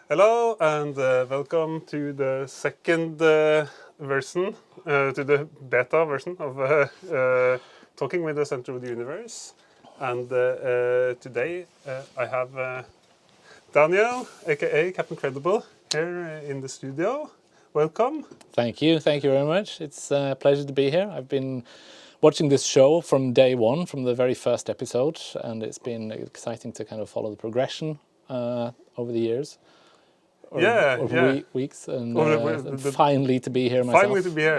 Hello and welcome to the second version, to the beta version of Talking with the Center of the Universe. And today I have Daniel, aka Captain Credible, here in the studio. Welcome. Thank you very much. It's a pleasure to be here. I've been watching this show from day one, from the very first episode, and it's been exciting to kind of follow the progression over the years. Weeks, and finally to be here myself. Finally to be here,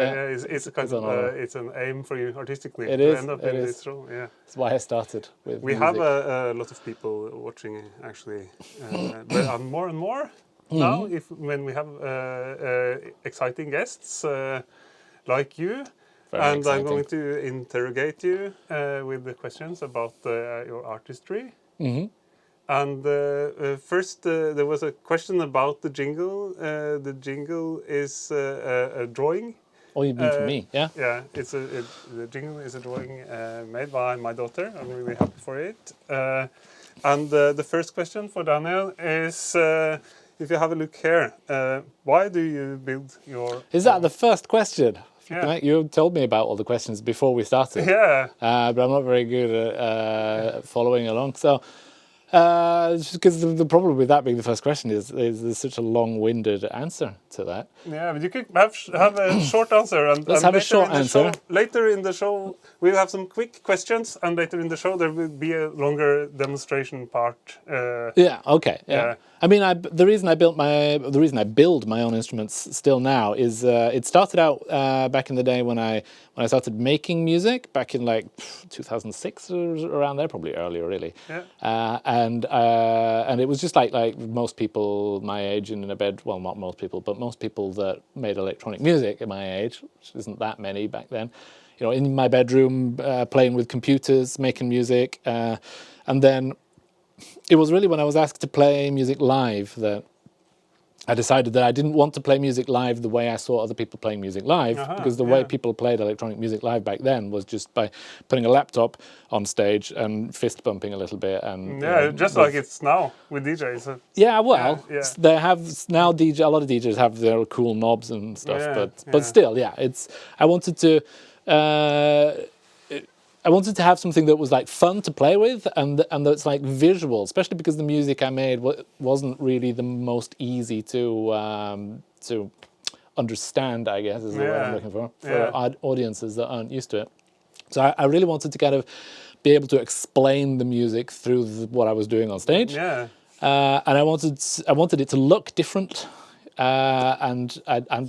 it's a kind of it's an aim for you artistically to end up in this show. Yeah, that's why I started with. We have a lot of people watching actually, but more and more now. When we have exciting guests like you, and I'm going to interrogate you with the questions about your artistry. And first, there was a question about the jingle. The jingle is a drawing. Oh, you mean for me? Yeah. Yeah, the jingle is a drawing made by my daughter. I'm really happy for it. And the first question for Daniel is, if you have a look here, why do you build your? Is that the first question? Yeah. You told me about all the questions before we started. Yeah. But I'm not very good at following along. So. Because the problem with that being the first question is there's such a long-winded answer to that. Yeah, but you could have a short answer. And, Let's have a short answer. Later in the show, we'll have some quick questions, and later in the show there will be a longer demonstration part. Yeah. Okay. Yeah. I mean, the reason I build my own instruments still now is it started out back in the day when I started making music back in like 2006 or around there, probably earlier, really. Yeah. And it was just like most people my age in a bed. Well, not most people, but most people that made electronic music at my age, which isn't that many back then. You know, in my bedroom, playing with computers, making music, and then. It was really when I was asked to play music live that I decided that I didn't want to play music live the way I saw other people playing music live, because the way people played electronic music live back then was just by putting a laptop on stage and fist bumping a little bit. And just like it's now with DJs. Yeah, well, they have now a lot of DJs have their cool knobs and stuff, but still, I wanted to have something that was like fun to play with and that's like visual, especially because the music I made wasn't really the most easy to understand, I guess, is the word I'm looking for audiences that aren't used to it. So I really wanted to kind of be able to explain the music through what I was doing on stage. Yeah. And I wanted it to look different. And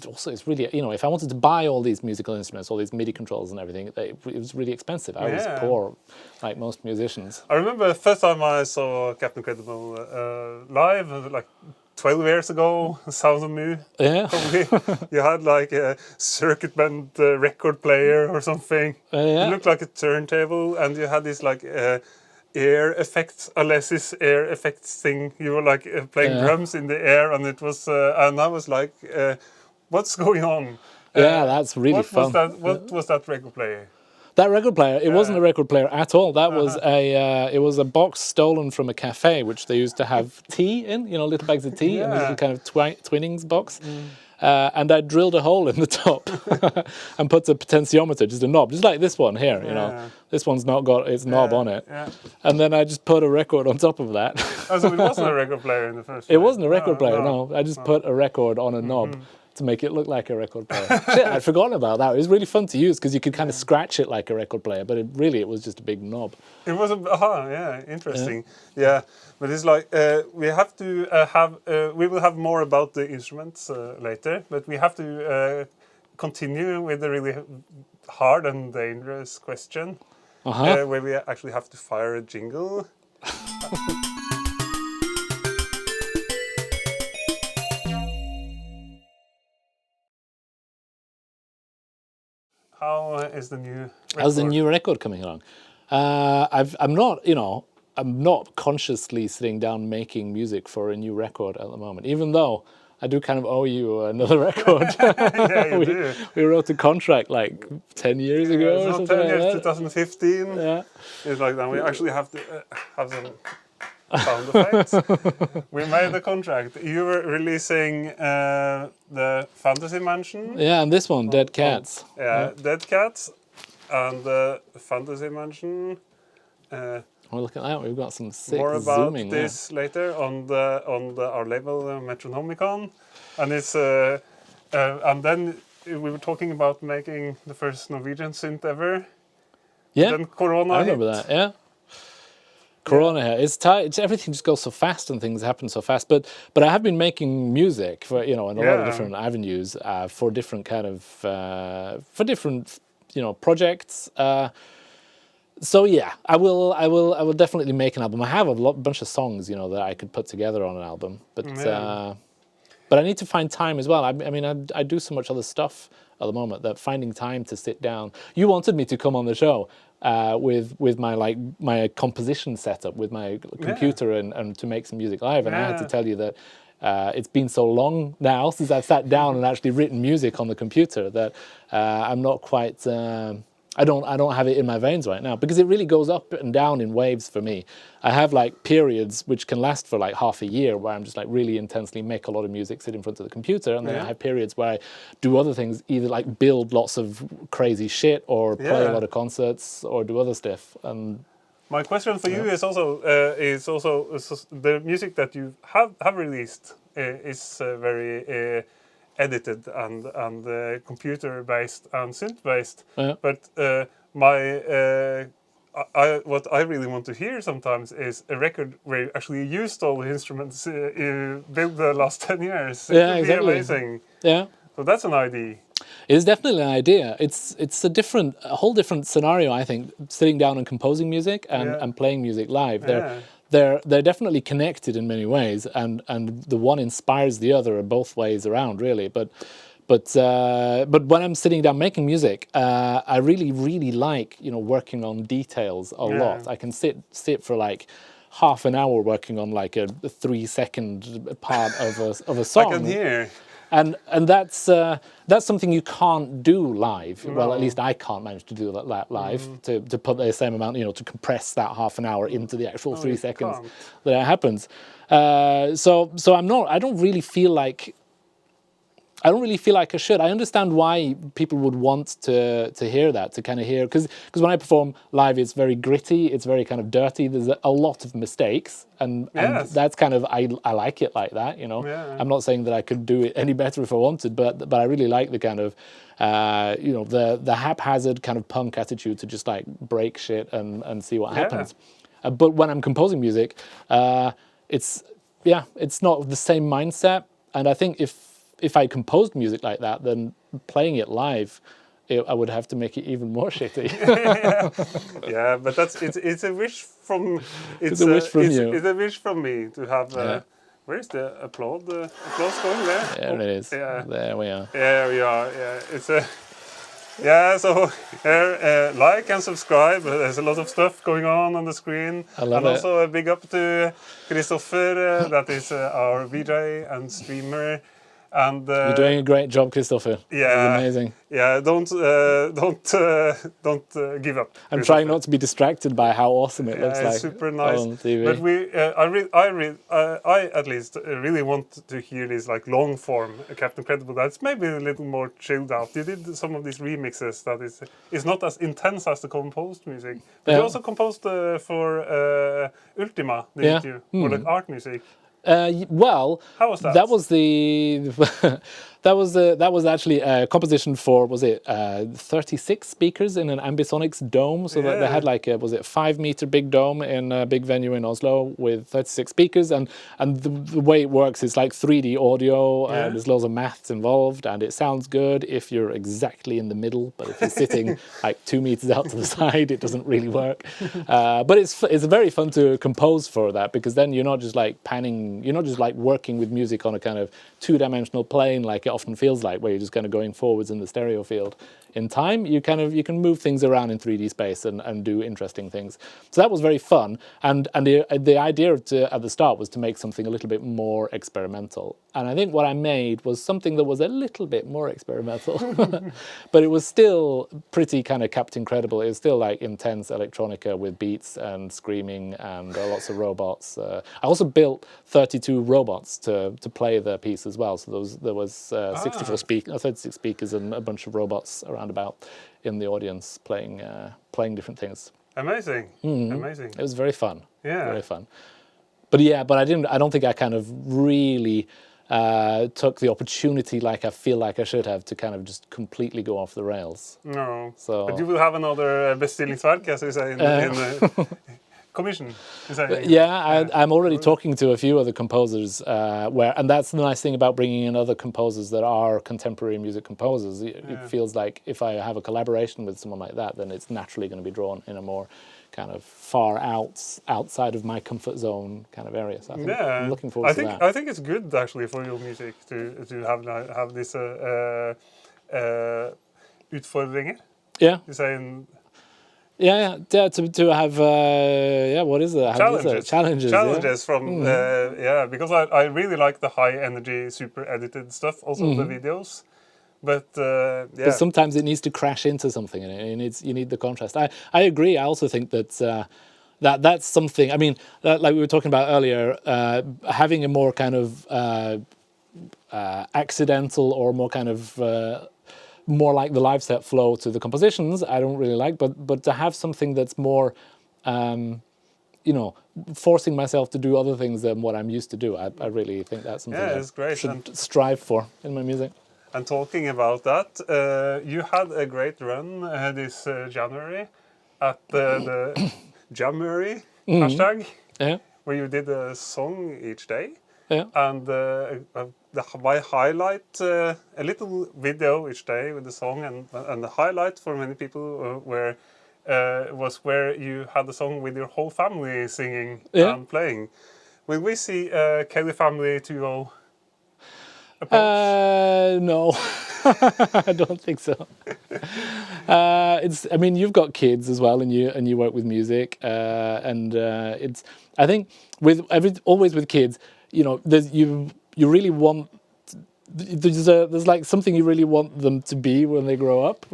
also it's really, if I wanted to buy all these musical instruments, all these MIDI controls and everything, it was really expensive. I was poor, like most musicians. I remember the first time I saw Captain Credible live, like 12 years ago, Sounds of Mu. Yeah. Probably. You had like a circuit band record player or something. It looked like a turntable, and you had this like air effects, Alessis air effects thing. You were like playing drums in the air, and it was, and I was like, what's going on? That's really fun. What was that record player? That record player, it wasn't a record player at all. That was it was a box stolen from a cafe, which they used to have tea in, little bags of tea, and a little kind of Twinnings box. And I drilled a hole in the top and put a potentiometer, just a knob, just like this one here, This one's not got its knob on it. Yeah. And then I just put a record on top of that. Oh, so it wasn't a record player in the first place? It wasn't a record player, no. I just put a record on a knob to make it look like a record player. Shit, I'd forgotten about that. It was really fun to use because you could kind of scratch it like a record player, but it was just a big knob. It was interesting. Yeah, but it's like we have to we will have more about the instruments later, but we have to continue with the really hard and dangerous question, where we actually have to fire a jingle. How is the new record? How's the new record coming along? I'm not consciously sitting down making music for a new record at the moment, even though I do kind of owe you another record. Yeah, you do. We wrote a contract like 10 years ago or something 10 years, like that. 2015. Yeah. It's like that. We actually have to have some sound effects. We made a contract. You were releasing the Fantasy Mansion. Yeah, and this one, Dead Cats. Dead Cats, and the Fantasy Mansion. Oh, look at that! We've got some sick More about zooming. this later on our label Metronomicon, and it's and then we were talking about making the first Norwegian synth ever. Yeah, then Corona I remember hit. that. Yeah, Corona hit. It's tight. It's everything just goes so fast and things happen so fast. But I have been making music for in a lot of different avenues for different kind of for different projects. So yeah, I will definitely make an album. I have a bunch of songs that I could put together on an album, but I need to find time as well. I mean, I do so much other stuff at the moment that finding time to sit down. You wanted me to come on the show with my composition setup with my computer and to make some music live, and I had to tell you that it's been so long now since I've sat down and actually written music on the computer that I'm not quite. I don't have it in my veins right now because it really goes up and down in waves for me. I have like periods which can last for like half a year where I'm just like really intensely make a lot of music, sit in front of the computer, and then I have periods where I do other things, either like build lots of crazy shit or play a lot of concerts or do other stuff. And my question for you is also the music that you have released is very edited and computer based and synth based, but what I really want to hear sometimes is a record where you actually used all the instruments you built the last 10 years. It would be amazing. Yeah. So that's an idea. It is definitely an idea. It's a whole different scenario, I think, sitting down and composing music and playing music live. They're definitely connected in many ways, and the one inspires the other both ways around, really. But when I'm sitting down making music, I really like working on details a lot. I can sit for like half an hour working on like a 3-second part of a song. I can hear. And that's something you can't do live. No. Well, at least I can't manage to do that live. To put the same amount, to compress that half an hour into the actual 3 seconds that happens. So I don't really feel like I should. I understand why people would want to hear that, to kind of hear, because when I perform live, it's very gritty, it's very kind of dirty. There's a lot of mistakes, and that's kind of I like it like that. I'm not saying that I could do it any better if I wanted, but I really like the kind of the haphazard kind of punk attitude to just like break shit and see what happens. But when I'm composing music, it's not the same mindset, and I think if I composed music like that, then playing it live, I would have to make it even more shitty. Yeah, but it's a wish from it's a wish from you. It's a wish from me to have. Where is the applause? The applause going there? There it is. Yeah. There we are. Yeah, we are. Yeah, it's a. Yeah, so here, like and subscribe. There's a lot of stuff going on the screen. I love and it. Also a big up to Kristoffer, that is our VJ and streamer. And you're doing a great job, Kristoffer. Yeah, it's amazing. Yeah, don't give up. I'm trying not to be distracted by how awesome it looks like. It's super nice. On TV. But I at least really want to hear this like long form Captain Credible. That's maybe a little more chilled out. You did some of these remixes that is not as intense as the composed music. But you also composed for Ultima, didn't you? For like art music. Well, how was that? That was that was actually a composition for 36 speakers in an ambisonics dome. So that they had like a 5-meter big dome in a big venue in Oslo with 36 speakers, and the way it works is like 3D audio. There's loads of maths involved, and it sounds good if you're exactly in the middle. But if you're sitting like 2 meters out to the side, it doesn't really work. But it's very fun to compose for that, because then you're not just like panning. You're not just like working with music on a kind of 2-dimensional plane like it often feels like, where you're just kind of going forwards in the stereo field. in time, you can move things around in 3D space and do interesting things. So that was very fun. And the idea at the start was to make something a little bit more experimental. And I think what I made was something that was a little bit more experimental, but it was still pretty kind of Captain Credible. It was still like intense electronica with beats and screaming and lots of robots. I also built 32 robots to play the piece as well. So there was 36 speakers and a bunch of robots around about in the audience playing different things. Amazing, amazing. It was very fun. Yeah, very fun. But I don't think I kind of really took the opportunity like I feel like I should have to kind of just completely go off the rails. No. So, but you will have another bestillingsverk, as you say, in the commission. I'm already talking to a few other composers and that's the nice thing about bringing in other composers that are contemporary music composers. It feels like if I have a collaboration with someone like that, then it's naturally going to be drawn in a more kind of far outside of my comfort zone kind of area. So I think I'm looking forward to that. I think it's good actually for your music to have this utfordringer. Yeah. You say to have what is it? Challenges from because I really like the high energy super edited stuff, also the videos. But but sometimes it needs to crash into something, and you need the contrast. I agree. I also think that that's something. I mean, like we were talking about earlier, having a more kind of accidental or more kind of more like the live set flow to the compositions, I don't really like. But to have something that's more, forcing myself to do other things than what I'm used to do, I really think that's something I should strive for in my music. And talking about that, you had a great run this January at the Jamuary hashtag, where you did a song each day. Yeah. And my highlight, a little video each day with the song, and the highlight for many people was where you had the song with your whole family singing and playing. Will we see Kelly Family 2.0? No, I don't think so. I mean, you've got kids as well, and you work with music, and it's. I think always with kids, you really want. There's like something you really want them to be when they grow up,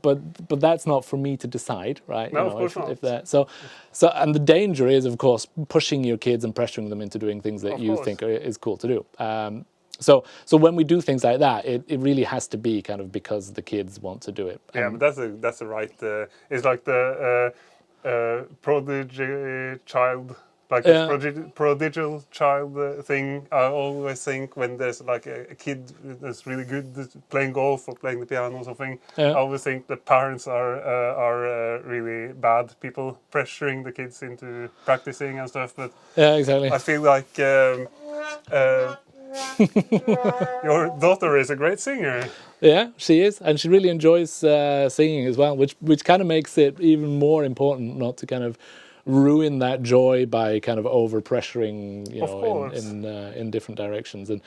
but that's not for me to decide, right? No, of course not. If that so, and the danger is, of course, pushing your kids and pressuring them into doing things that you think is cool to do. So when we do things like that, it really has to be kind of because the kids want to do it. Yeah, but that's the right. It's like the prodigy child, like this prodigal child thing. I always think when there's like a kid that's really good at playing golf or playing the piano or something, I always think the parents are really bad people pressuring the kids into practicing and stuff. But exactly. I feel like. Your daughter is a great singer. Yeah, she is, and she really enjoys singing as well, which kind of makes it even more important not to kind of ruin that joy by kind of over pressuring, in different directions, and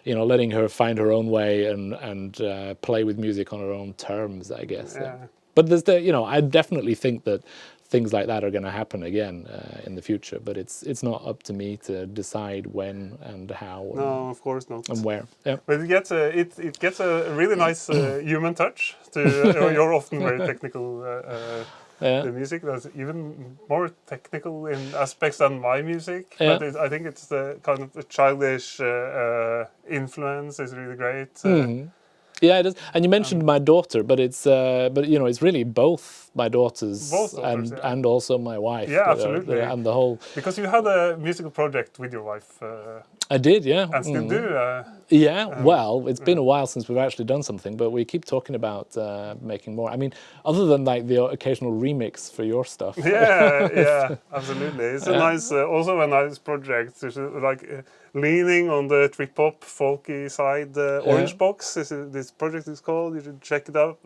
letting her find her own way and play with music on her own terms, I guess. Yeah. But there's I definitely think that things like that are going to happen again in the future, but it's not up to me to decide when and how. No, of course not. And where. Yeah. But it gets a really nice human touch to. You're often very technical. The music that's even more technical in aspects than my music, but I think it's the kind of the childish influence is really great. Yeah, it is. And you mentioned my daughter, but it's it's really both my daughters, and also my wife. Yeah, absolutely. And the whole. Because you had a musical project with your wife. I did, yeah. And still do. Well, it's been a while since we've actually done something, but we keep talking about making more. I mean, other than like the occasional remix for your stuff. Yeah, absolutely. It's also a nice project. It's like leaning on the trip hop folky side. Orange Box this project is called. You should check it out.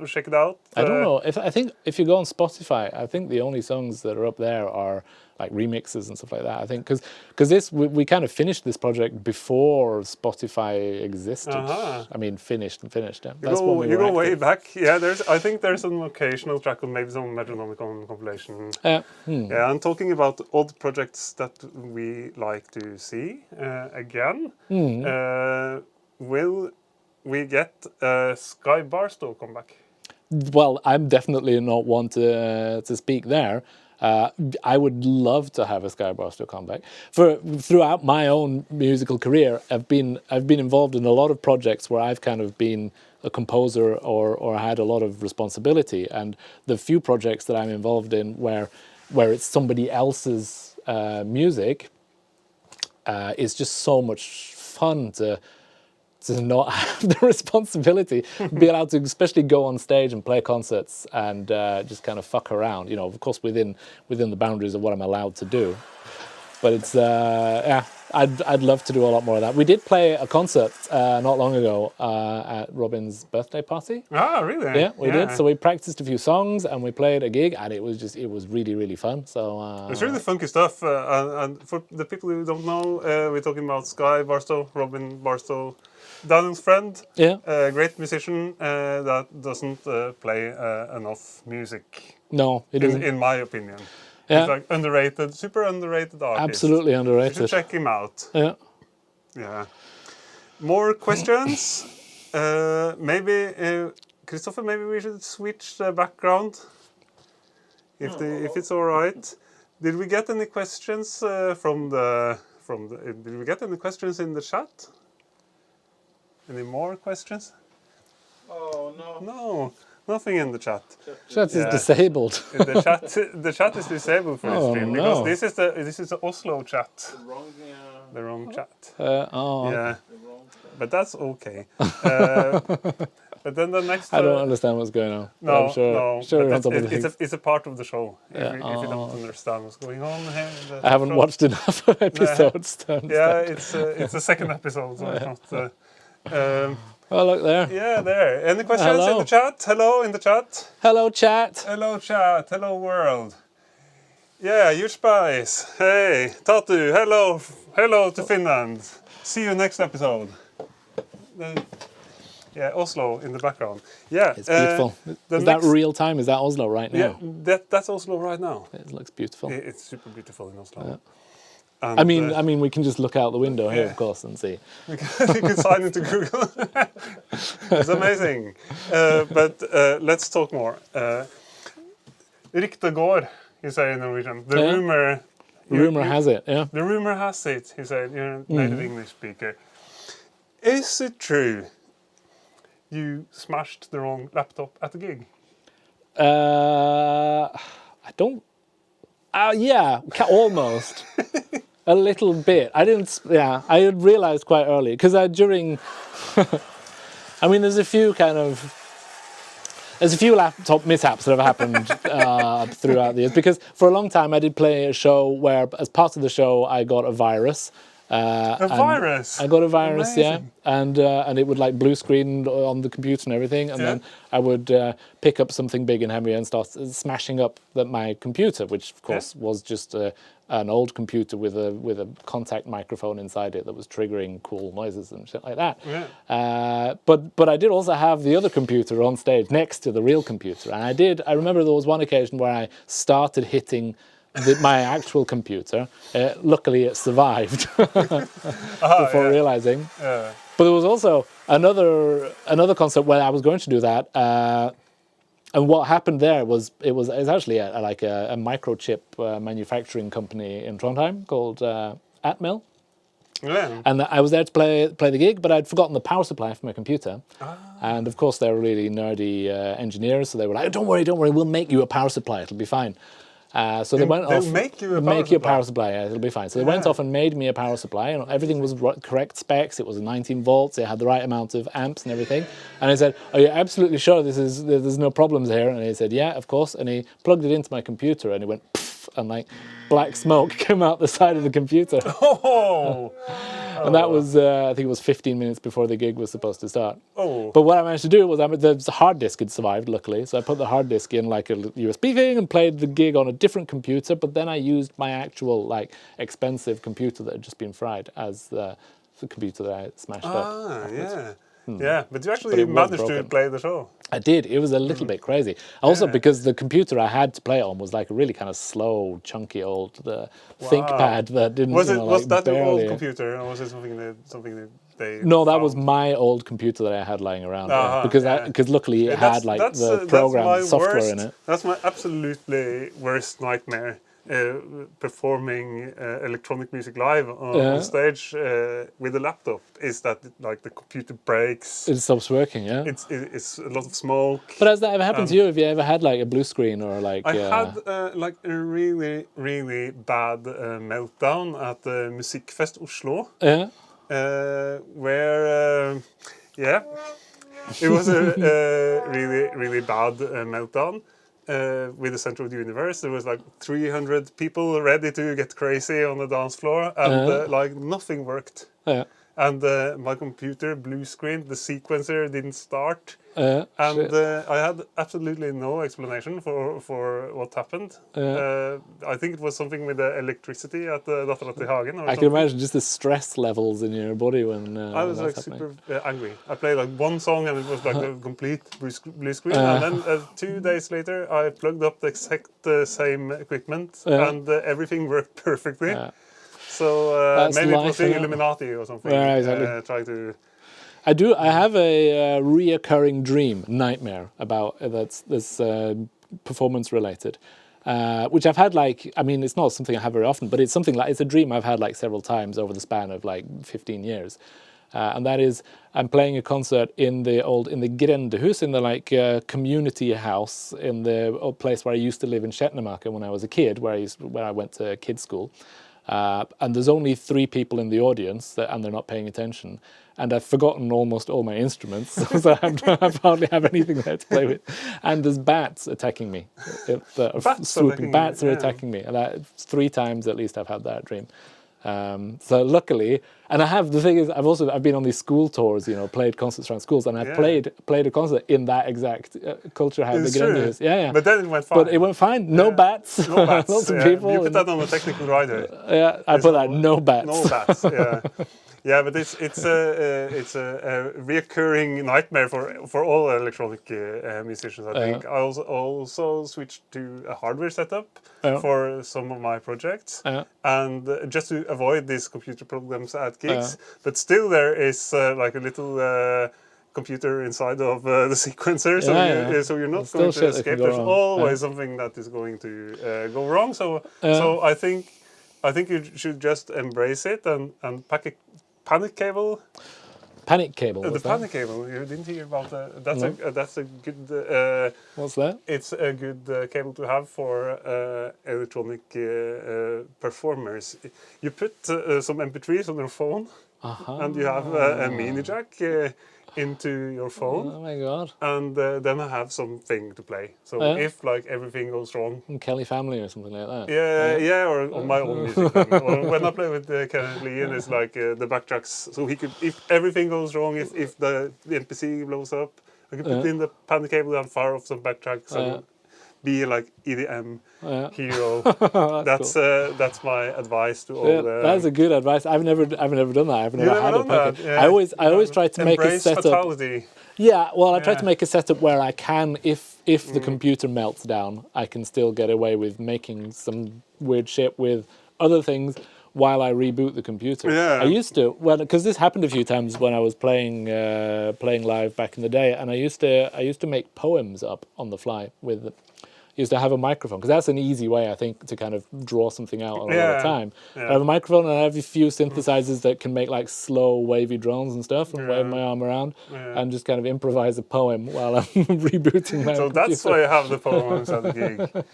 I don't know. I think if you go on Spotify, I think the only songs that are up there are like remixes and stuff like that. I think because this we kind of finished this project before Spotify existed. I mean, finished. Yeah. That's when we you were go way active. back. Yeah, I think there's an occasional track on maybe some Metronomicon compilation. Yeah, and talking about old projects that we like to see again. Will we get Sky Barstow come back? Well, I'm definitely not one to speak there. I would love to have a Sky Barstow comeback. Throughout my own musical career, I've been involved in a lot of projects where I've kind of been a composer or had a lot of responsibility. And the few projects that I'm involved in where it's somebody else's music, it's just so much fun to not have the responsibility, be allowed to especially go on stage and play concerts and just kind of fuck around, you know, of course within the boundaries of what I'm allowed to do. But it's, I'd love to do a lot more of that. We did play a concert not long ago at Robin's birthday party. Ah, really? Yeah, we did. So we practiced a few songs and we played a gig, and it was really, really fun. So it's really funky stuff. And for the people who don't know, we're talking about Sky Barstow, Robin Barstow, Daniel's friend. Yeah. A great musician that doesn't play enough music. No, it isn't. In my opinion. Yeah. He's like underrated, super underrated artist. Absolutely underrated. You should check him out. Yeah. Yeah. More questions? Maybe, Kristoffer, maybe we should switch the background. If it's all right. Did we get any questions did we get any questions in the chat? Any more questions? Oh, no. No. Nothing in the chat. Chat is disabled. The chat is disabled for this stream because this is the Oslo chat. The wrong chat. Yeah, but that's okay. But then the next. I don't understand what's going on. No, it's a part of the show. If you don't understand what's going on here. I haven't watched enough episodes. It's the second episode, so it's not. Oh, look there. Yeah, there. Any questions in the chat? Hello, in the chat. Hello, chat. Hello, chat. Hello, world. Yeah, you spies. Hey, Tatu. Hello. Hello to Finland. See you next episode. Yeah, Oslo in the background. Yeah. It's beautiful. Is that real time? Is that Oslo right now? Yeah, that's Oslo right now. It looks beautiful. It's super beautiful in Oslo. Yeah. And, I mean, we can just look out the window here, of course, and see. You can sign into Google. It's amazing. But let's talk more. Rykte går, you say in Norwegian. The rumor. Rumor has it, yeah. The rumor has it, you say. You're a native English speaker. Is it true you smashed the wrong laptop at the gig? I don't. Yeah, almost. A little bit. I didn't. Yeah, I had realized quite early because during. I mean, there's a few laptop mishaps that have happened throughout the years. Because for a long time I did play a show where, as part of the show, I got a virus. A virus. I got a virus, Amazing. yeah, and it would like blue screen on the computer and everything, and then I would pick up something big and heavy and start smashing up my computer, which of course was just an old computer with a contact microphone inside it that was triggering cool noises and shit like that. Yeah. But I did also have the other computer on stage next to the real computer, and I remember there was one occasion where I started hitting my actual computer. Luckily, it survived before realizing. Yeah. But there was also another concept where I was going to do that, and what happened there was it was actually a microchip manufacturing company in Trondheim called Atmel. Yeah. And I was there to play the gig, but I'd forgotten the power supply for my computer. And of course, they were really nerdy engineers, so they were like, "Don't worry, we'll make you a power supply. It'll be fine." So they went off. Make you a power supply. Yeah, it'll be fine. So they went off and made me a power supply, and everything was correct specs. It was 19 volts. It had the right amount of amps and everything. And I said, "Are you absolutely sure there's no problems here?" And he said, "Yeah, of course." And he plugged it into my computer, and it went pff, and like black smoke came out the side of the computer. Oh. And that was, I think it was 15 minutes before the gig was supposed to start. Oh. But what I managed to do was, the hard disk had survived, luckily. So I put the hard disk in like a USB thing and played the gig on a different computer. But then I used my actual like expensive computer that had just been fried as the computer that I smashed up. Ah, afterwards. yeah. Yeah, but you But actually it was managed to broken. play the show. I did. It was a little bit crazy. Also, Yeah. because the computer I had to play on was like a really kind of slow, chunky old ThinkPad that didn't. Was you it know, was like that your old barely- computer, or was it something that they? No, that was found? my old computer that I had lying around. Uh-huh, because yeah. because luckily it had like the program software in it. That's my absolutely worst nightmare. Performing electronic music live on stage with a laptop is that like the computer breaks. It stops working. Yeah. It's a lot of smoke. But has that ever happened to you? Have you ever had like a blue screen or like? I had like a really bad meltdown at the Musikkfest Oslo. Yeah. Where it was a really bad meltdown with the center of the universe. There was like 300 people ready to get crazy on the dance floor, and like nothing worked. Yeah. And my computer blue screen, the sequencer didn't start. And I had absolutely no explanation for what happened. I think it was something with the electricity at the Dattera til Hagen. Or I can imagine just the stress levels in your body when I was like happening. super angry. I played like one song and it was like a complete blue screen. And then 2 days later, I plugged up the exact same equipment and everything worked perfectly. Yeah. So maybe it was the life, Illuminati or something. Yeah, exactly. Trying to. I have a reoccurring dream, nightmare about that's performance related, which I've had like. I mean, it's not something I have very often, but it's something like it's a dream I've had like several times over the span of like 15 years, and that is I'm playing a concert in the Grendehus, in the like community house in the old place where I used to live in Shetnemaker when I was a kid, where I went to kids school. And there's only 3 people in the audience, and they're not paying attention. And I've forgotten almost all my instruments, so I hardly have anything there to play with. And there's bats attacking me. Bats are attacking me. And 3 times at least I've had that dream. So luckily, and the thing is, I've been on these school tours, played concerts around schools, and I've played a concert in that exact culture house. It's true. Yeah. But then it went fine. But it went fine. No bats. No bats. Lots of people. You put that on a technical rider. Yeah, I put that no bats. No bats. Yeah. Yeah, but it's a reoccurring nightmare for all electronic musicians. I think I also switched to a hardware setup for some of my projects, and just to avoid these computer problems at gigs. But still, there is like a little computer inside of the sequencer, so you're not going to escape. There's always something that is going to go wrong. So I think you should just embrace it and pack a panic cable. Panic cable. The panic cable. You didn't hear about that? That's a good. What's that? It's a good cable to have for electronic performers. You put some MP3s on your phone, and you have a mini jack into your phone. Oh my god! And then I have something to play. So if like everything goes wrong, Kelly Family or something like that. Yeah, or on my own music. Or when I play with Kenneth Lee, and it's like the backtracks. So he could, if everything goes wrong, if the MPC blows up, I can put in the panic cable and fire off some backtracks and be like EDM hero. That's my advice to all. That's a good advice. I've never done that. I've never had a packet. Yeah. I always try to make a setup. Fatality. Yeah, well, I try to make a setup where I can, if the computer melts down, I can still get away with making some weird shit with other things while I reboot the computer. Yeah. I used to, because this happened a few times when I was playing live back in the day, and I used to make poems up on the fly with. Used to have a microphone, because that's an easy way, I think, to kind of draw something out a lot of the time. I have a microphone, and I have a few synthesizers that can make like slow, wavy drones and stuff, and wave my arm around, and just kind of improvise a poem while I'm rebooting my computer. That's why I have the poems at the gig.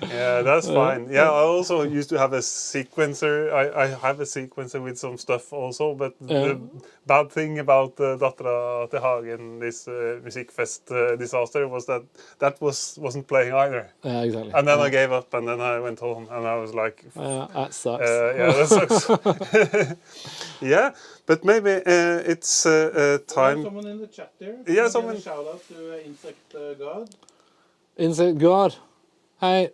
Yeah, that's fine. Yeah, I also used to have a sequencer. I have a sequencer with some stuff also, but the bad thing about Dattera til Hagen, this Musikkfest disaster, was that wasn't playing either. Yeah, exactly. And then I gave up, and then I went home, and I was like, that sucks. yeah, that sucks. Yeah, but maybe it's time. Someone in the chat there. Yeah, Can I someone. give a shout out to Insect God. Insect God. Hi.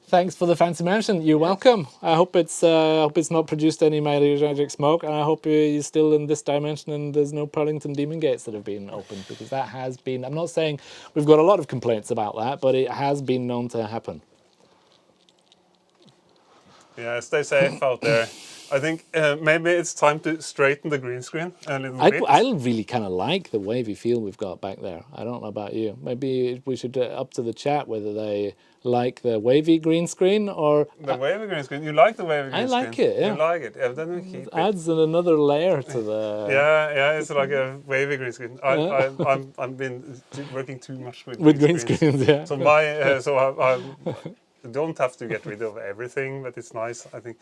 Thanks for the fancy mention. You're welcome. I hope it's not produced any magic smoke, and I hope you're still in this dimension and there's no Pearlington Demon Gates that have been opened, because that has been. I'm not saying we've got a lot of complaints about that, but it has been known to happen. Yeah, stay safe out there. I think maybe it's time to straighten the green screen a little bit. I really kind of like the wavy feel we've got back there. I don't know about you. Maybe we should up to the chat whether they like the wavy green screen or... The wavy green screen? You like the wavy green screen? I like it, yeah. You like it? Yeah, then we keep it. Adds another layer to the... Yeah, it's like a wavy green screen. I've been working too much with green screens, yeah. So I don't have to get rid of everything, but it's nice, I think.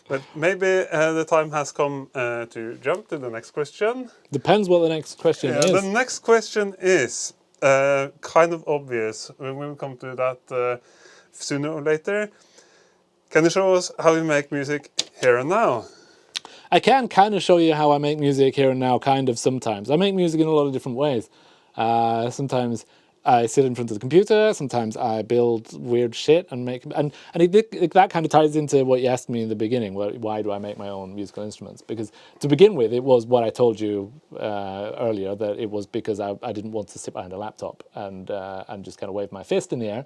But maybe the time has come to jump to the next question. Depends what the next question is. The next question is kind of obvious. We will come to that sooner or later. Can you show us how you make music here and now? I can kind of show you how I make music here and now, kind of sometimes. I make music in a lot of different ways. Sometimes I sit in front of the computer, sometimes I build weird shit and make... And that kind of ties into what you asked me in the beginning, why do I make my own musical instruments? Because to begin with, it was what I told you earlier, that it was because I didn't want to sit behind a laptop and just kind of wave my fist in the air.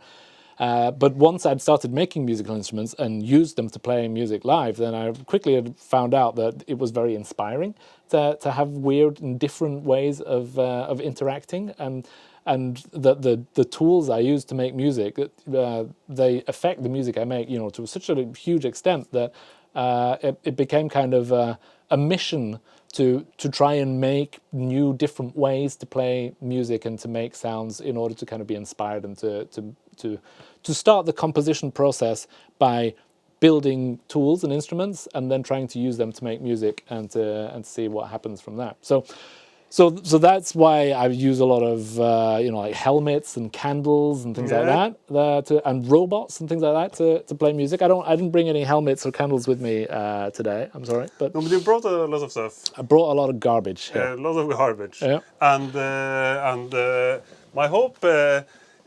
But once I'd started making musical instruments and used them to play music live, then I quickly had found out that it was very inspiring to have weird and different ways of interacting, and that the tools I use to make music, they affect the music I make, to such a huge extent that it became kind of a mission to try and make new, different ways to play music and to make sounds in order to kind of be inspired and to start the composition process by building tools and instruments and then trying to use them to make music and to see what happens from that. So that's why I use a lot of like helmets and candles and things like that, and robots and things like that to play music. I didn't bring any helmets or candles with me today. I'm sorry, but no, but you brought a lot of stuff. I brought a lot of garbage. A lot of garbage. Yeah. And my hope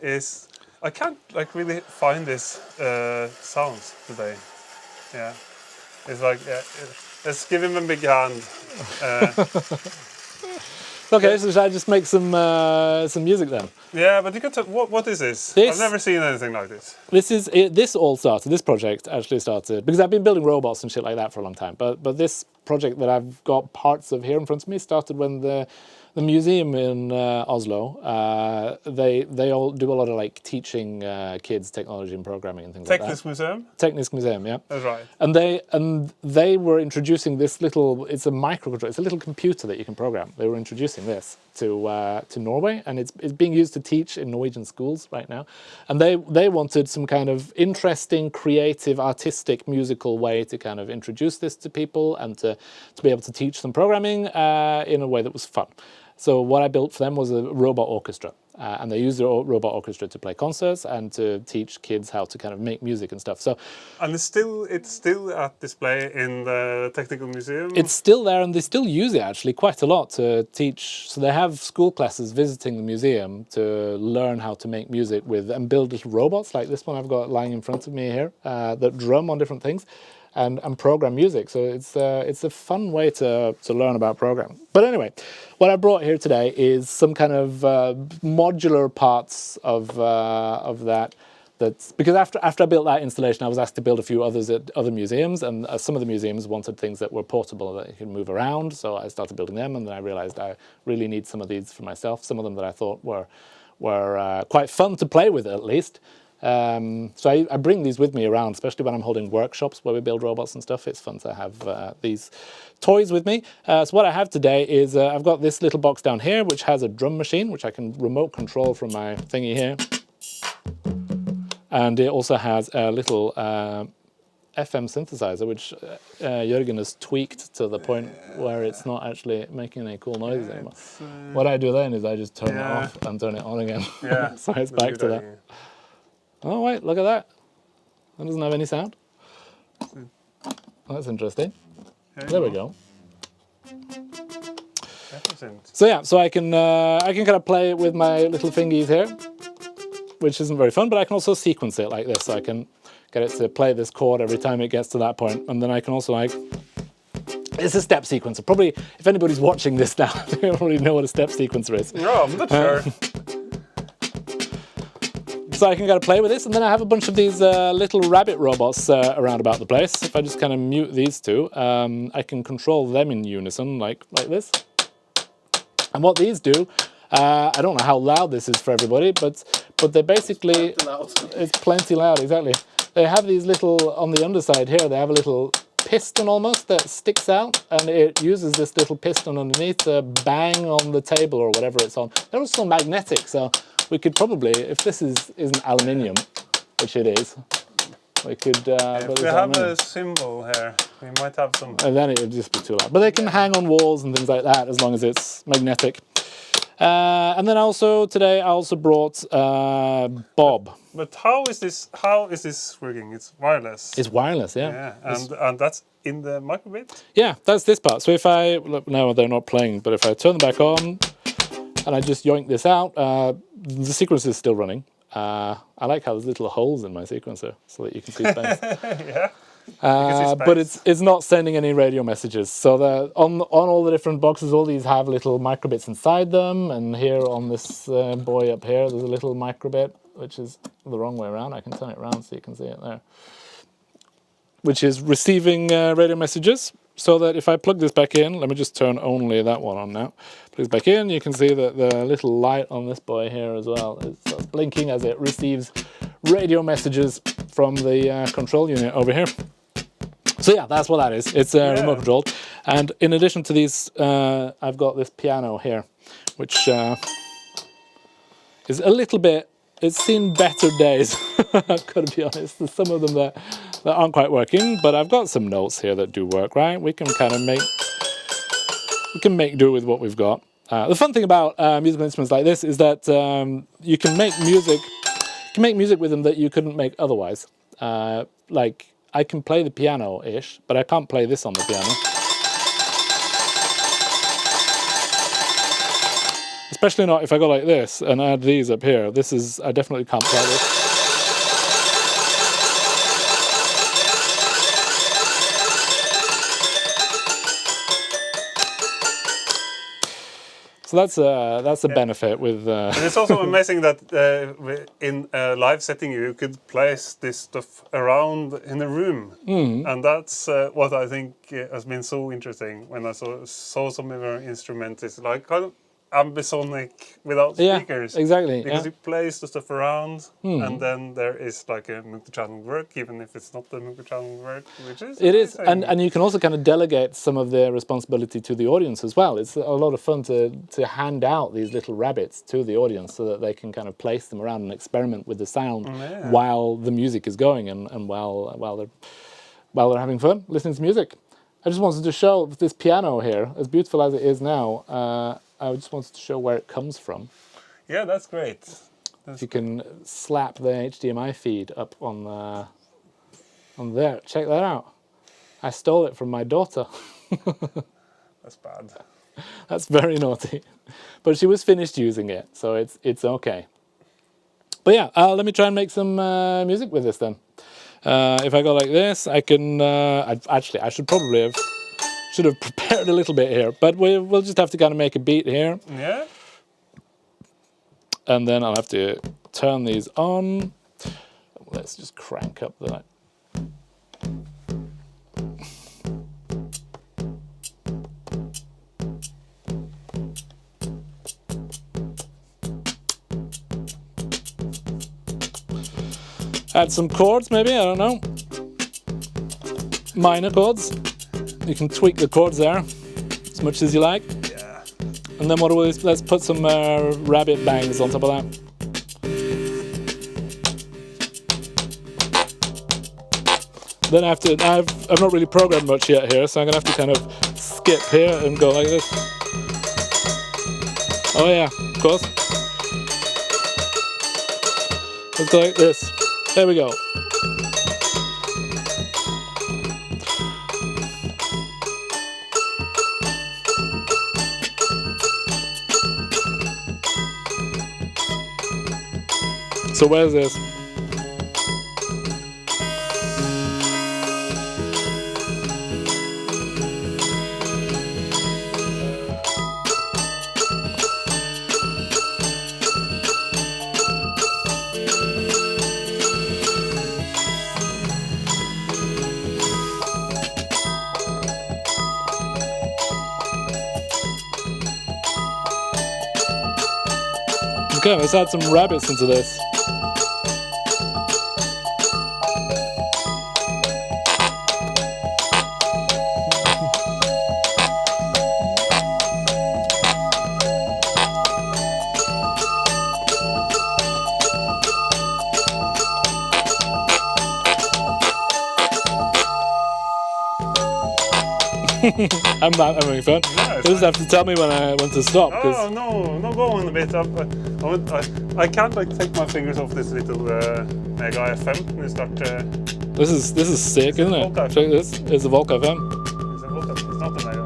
is I can't really find this sounds today. Yeah, it's like let's give him a big hand. Okay, so should I just make some music then? Yeah, but you can tell, what is this? I've never seen anything like this. This project actually started, because I've been building robots and shit like that for a long time, but this project that I've got parts of here in front of me started when the museum in Oslo, they all do a lot of like teaching kids technology and programming and things like that. Teknisk Museum, yeah. That's right. And they were introducing this little, it's a microcontroller, it's a little computer that you can program. They were introducing this to Norway, and it's being used to teach in Norwegian schools right now. And they wanted some kind of interesting, creative, artistic, musical way to kind of introduce this to people and to be able to teach them programming in a way that was fun. So what I built for them was a robot orchestra, and they used the robot orchestra to play concerts and to teach kids how to kind of make music and stuff. So, and it's still at display in the Technical Museum. It's still there, and they still use it actually quite a lot to teach. So they have school classes visiting the museum to learn how to make music with and build little robots like this one I've got lying in front of me here that drum on different things. And program music, so it's a fun way to learn about programming. But anyway, what I brought here today is some kind of modular parts of that. That's because after I built that installation, I was asked to build a few others at other museums, and some of the museums wanted things that were portable that you could move around. So I started building them, and then I realized I really need some of these for myself. Some of them that I thought were quite fun to play with, at least. So I bring these with me around, especially when I'm holding workshops where we build robots and stuff. It's fun to have these toys with me. So what I have today is I've got this little box down here, which has a drum machine, which I can remote control from my thingy here. And it also has a little FM synthesizer, which Jørgen has tweaked to the point where it's not actually making any cool noises anymore. What I do then is I just turn it off and turn it on again. Yeah. So it's back to that. Oh wait, look at that. That doesn't have any sound. That's interesting. There we go. So yeah, so I can kind of play it with my little fingies here, which isn't very fun, but I can also sequence it like this. So I can get it to play this chord every time it gets to that point, and then I can also like, it's a step sequencer. Probably, if anybody's watching this now, they already know what a step sequencer is. No, I'm not sure. So I can kind of play with this, and then I have a bunch of these little rabbit robots around about the place. If I just kind of mute these two, I can control them in unison, like this. And what these do, I don't know how loud this is for everybody, but they basically, it's plenty loud, exactly. They have these little, on the underside here, they have a little piston almost that sticks out, and it uses this little piston underneath to bang on the table or whatever it's on. They're also magnetic, so we could probably, if this isn't aluminium, which it is, we could... if we have a symbol here, we might have some... And then it would just be too loud. But they can hang on walls and things like that as long as it's magnetic. And then also, today I also brought Bob. But how is this working? It's wireless. It's wireless, yeah. Yeah, and that's in the Microbit? Yeah, that's this part. So if I, look, now they're not playing, but if I turn them back on, and I just yoink this out, the sequencer is still running. I like how there's little holes in my sequencer so that you can see space. Yeah. But it's not sending any radio messages. So on all the different boxes, all these have little microbits inside them. And here on this boy up here, there's a little microbit, which is the wrong way around. I can turn it around so you can see it there. Which is receiving radio messages. So that if I plug this back in, let me just turn only that one on now. Plug this back in, you can see that the little light on this boy here as well is blinking as it receives radio messages from the control unit over here. So yeah, that's what that is. It's remote controlled. And in addition to these, I've got this piano here, which is a little bit, it's seen better days, I've got to be honest. There's some of them that aren't quite working, but I've got some notes here that do work, right? We can kind of make do with what we've got. The fun thing about musical instruments like this is that you can make music with them that you couldn't make otherwise. Like, I can play the piano-ish, but I can't play this on the piano. Especially not if I go like this and add these up here. I definitely can't play this. So that's a benefit with... And it's also amazing that in a live setting you could place this stuff around in a room. And that's what I think has been so interesting when I saw some of your instruments. It's like kind of ambisonic without speakers. Yeah, exactly. Because you place the stuff around and then there is like a multi-channel work, even if it's not the multi-channel work, which is it is, and you can also kind of delegate some of the responsibility to the audience as well. It's a lot of fun to hand out these little rabbits to the audience so that they can kind of place them around and experiment with the sound while the music is going and while they're having fun listening to music. I just wanted to show this piano here, as beautiful as it is now. I just wanted to show where it comes from. Yeah, that's great. If you can slap the HDMI feed up on there. Check that out. I stole it from my daughter. That's bad. That's very naughty. But she was finished using it, so it's okay. But yeah, let me try and make some music with this then. If I go like this, I can... I should probably have... Should have prepared a little bit here, but we'll just have to kind of make a beat here. Yeah. And then I'll have to turn these on. Let's just crank up the... Add some chords maybe, I don't know. Minor chords. You can tweak the chords there as much as you like. Yeah. And then let's put some rabbit bangs on top of that. Then I've not really programmed much yet here, so I'm gonna have to kind of skip here and go like this. Oh yeah, of course. Let's go like this. There we go. So where's this? Okay, let's add some rabbits into this. I'm having fun. Yeah, You just have to tell me when I want to stop. Oh no, go on a bit. I can't like take my fingers off this little Mega FM and start. This is sick, isn't it? Volca. Check this. It's a Volca FM. It's a Volca. It's not a Mega.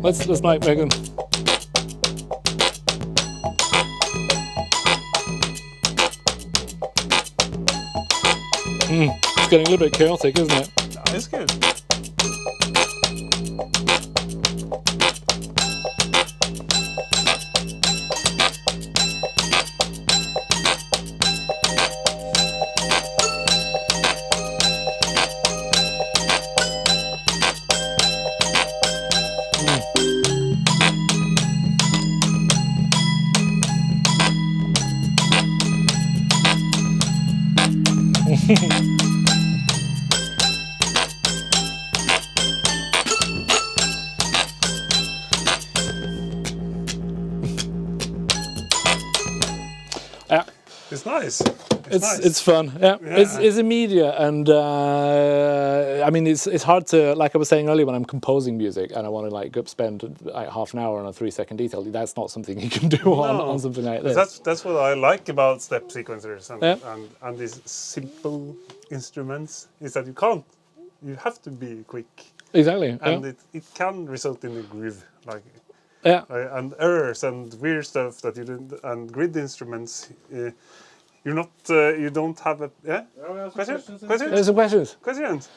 Let's make them. It's getting a little bit chaotic, isn't it? No, it's good. Yeah. It's nice. It's fun. Yeah. It's immediate, and I mean it's hard to, like I was saying earlier, when I'm composing music and I want to like spend like half an hour on a 3-second detail. That's not something you can do on something like this. That's what I like about step sequencers and, Yeah. and these simple instruments is that you can't. You have to be quick, Exactly. and Yeah. it can result in a groove like. Yeah. And errors and weird stuff that you didn't, and grid instruments. You're not. You don't have a. Yeah. Yeah, we have some Questions? questions. There's some questions. Questions.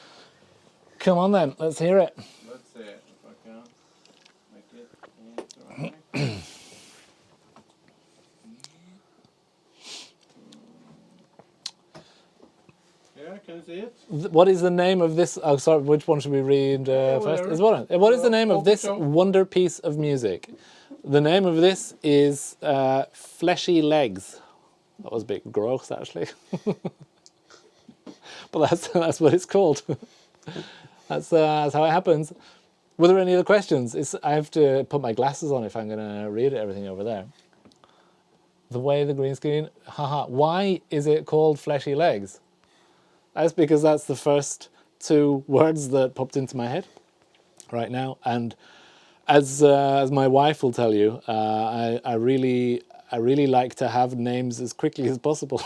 Come on then. Let's hear it. Let's see if I can make it right. Yeah, can you see it? What is the name of this? Oh, sorry. Which one should we read first? whatever. Is what is the name of this Orchestra. wonder piece of music? The name of this is Fleshy Legs. That was a bit gross, actually. But that's what it's called. That's how it happens. Were there any other questions? I have to put my glasses on if I'm going to read everything over there. The way the green screen. Haha. Why is it called Fleshy Legs? That's because that's the first two words that popped into my head right now. And as my wife will tell you, I really like to have names as quickly as possible.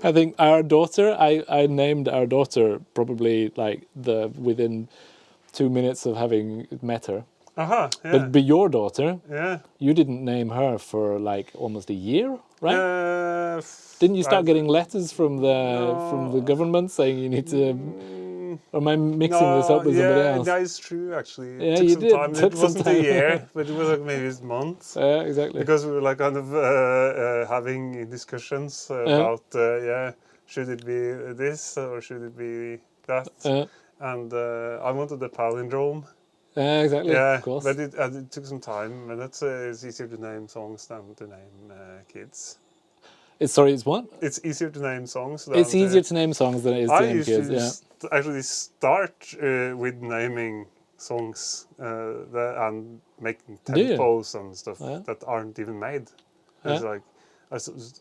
I think our daughter, I named our daughter probably like within 2 minutes of having met her. Yeah. But your daughter, Yeah. you didn't name her for like almost a year, right? Didn't you start I- getting letters from the government saying you need to? Or am I mixing this up with somebody else? that is true actually. It Yeah, took you some did. time. Took It some wasn't time. a year, but it was like maybe months. Yeah, exactly. Because we were like kind of having discussions about should it be this or should it be that? And I wanted the palindrome. Yeah, exactly. Yeah, Of course. but it took some time, and it's easier to name songs than to name kids. It's what? It's easier to name songs. Than It's easier to name songs than it is to I name kids. usually Yeah. actually start with naming songs and making Do you? tempos and stuff Yeah. that aren't even made. It's like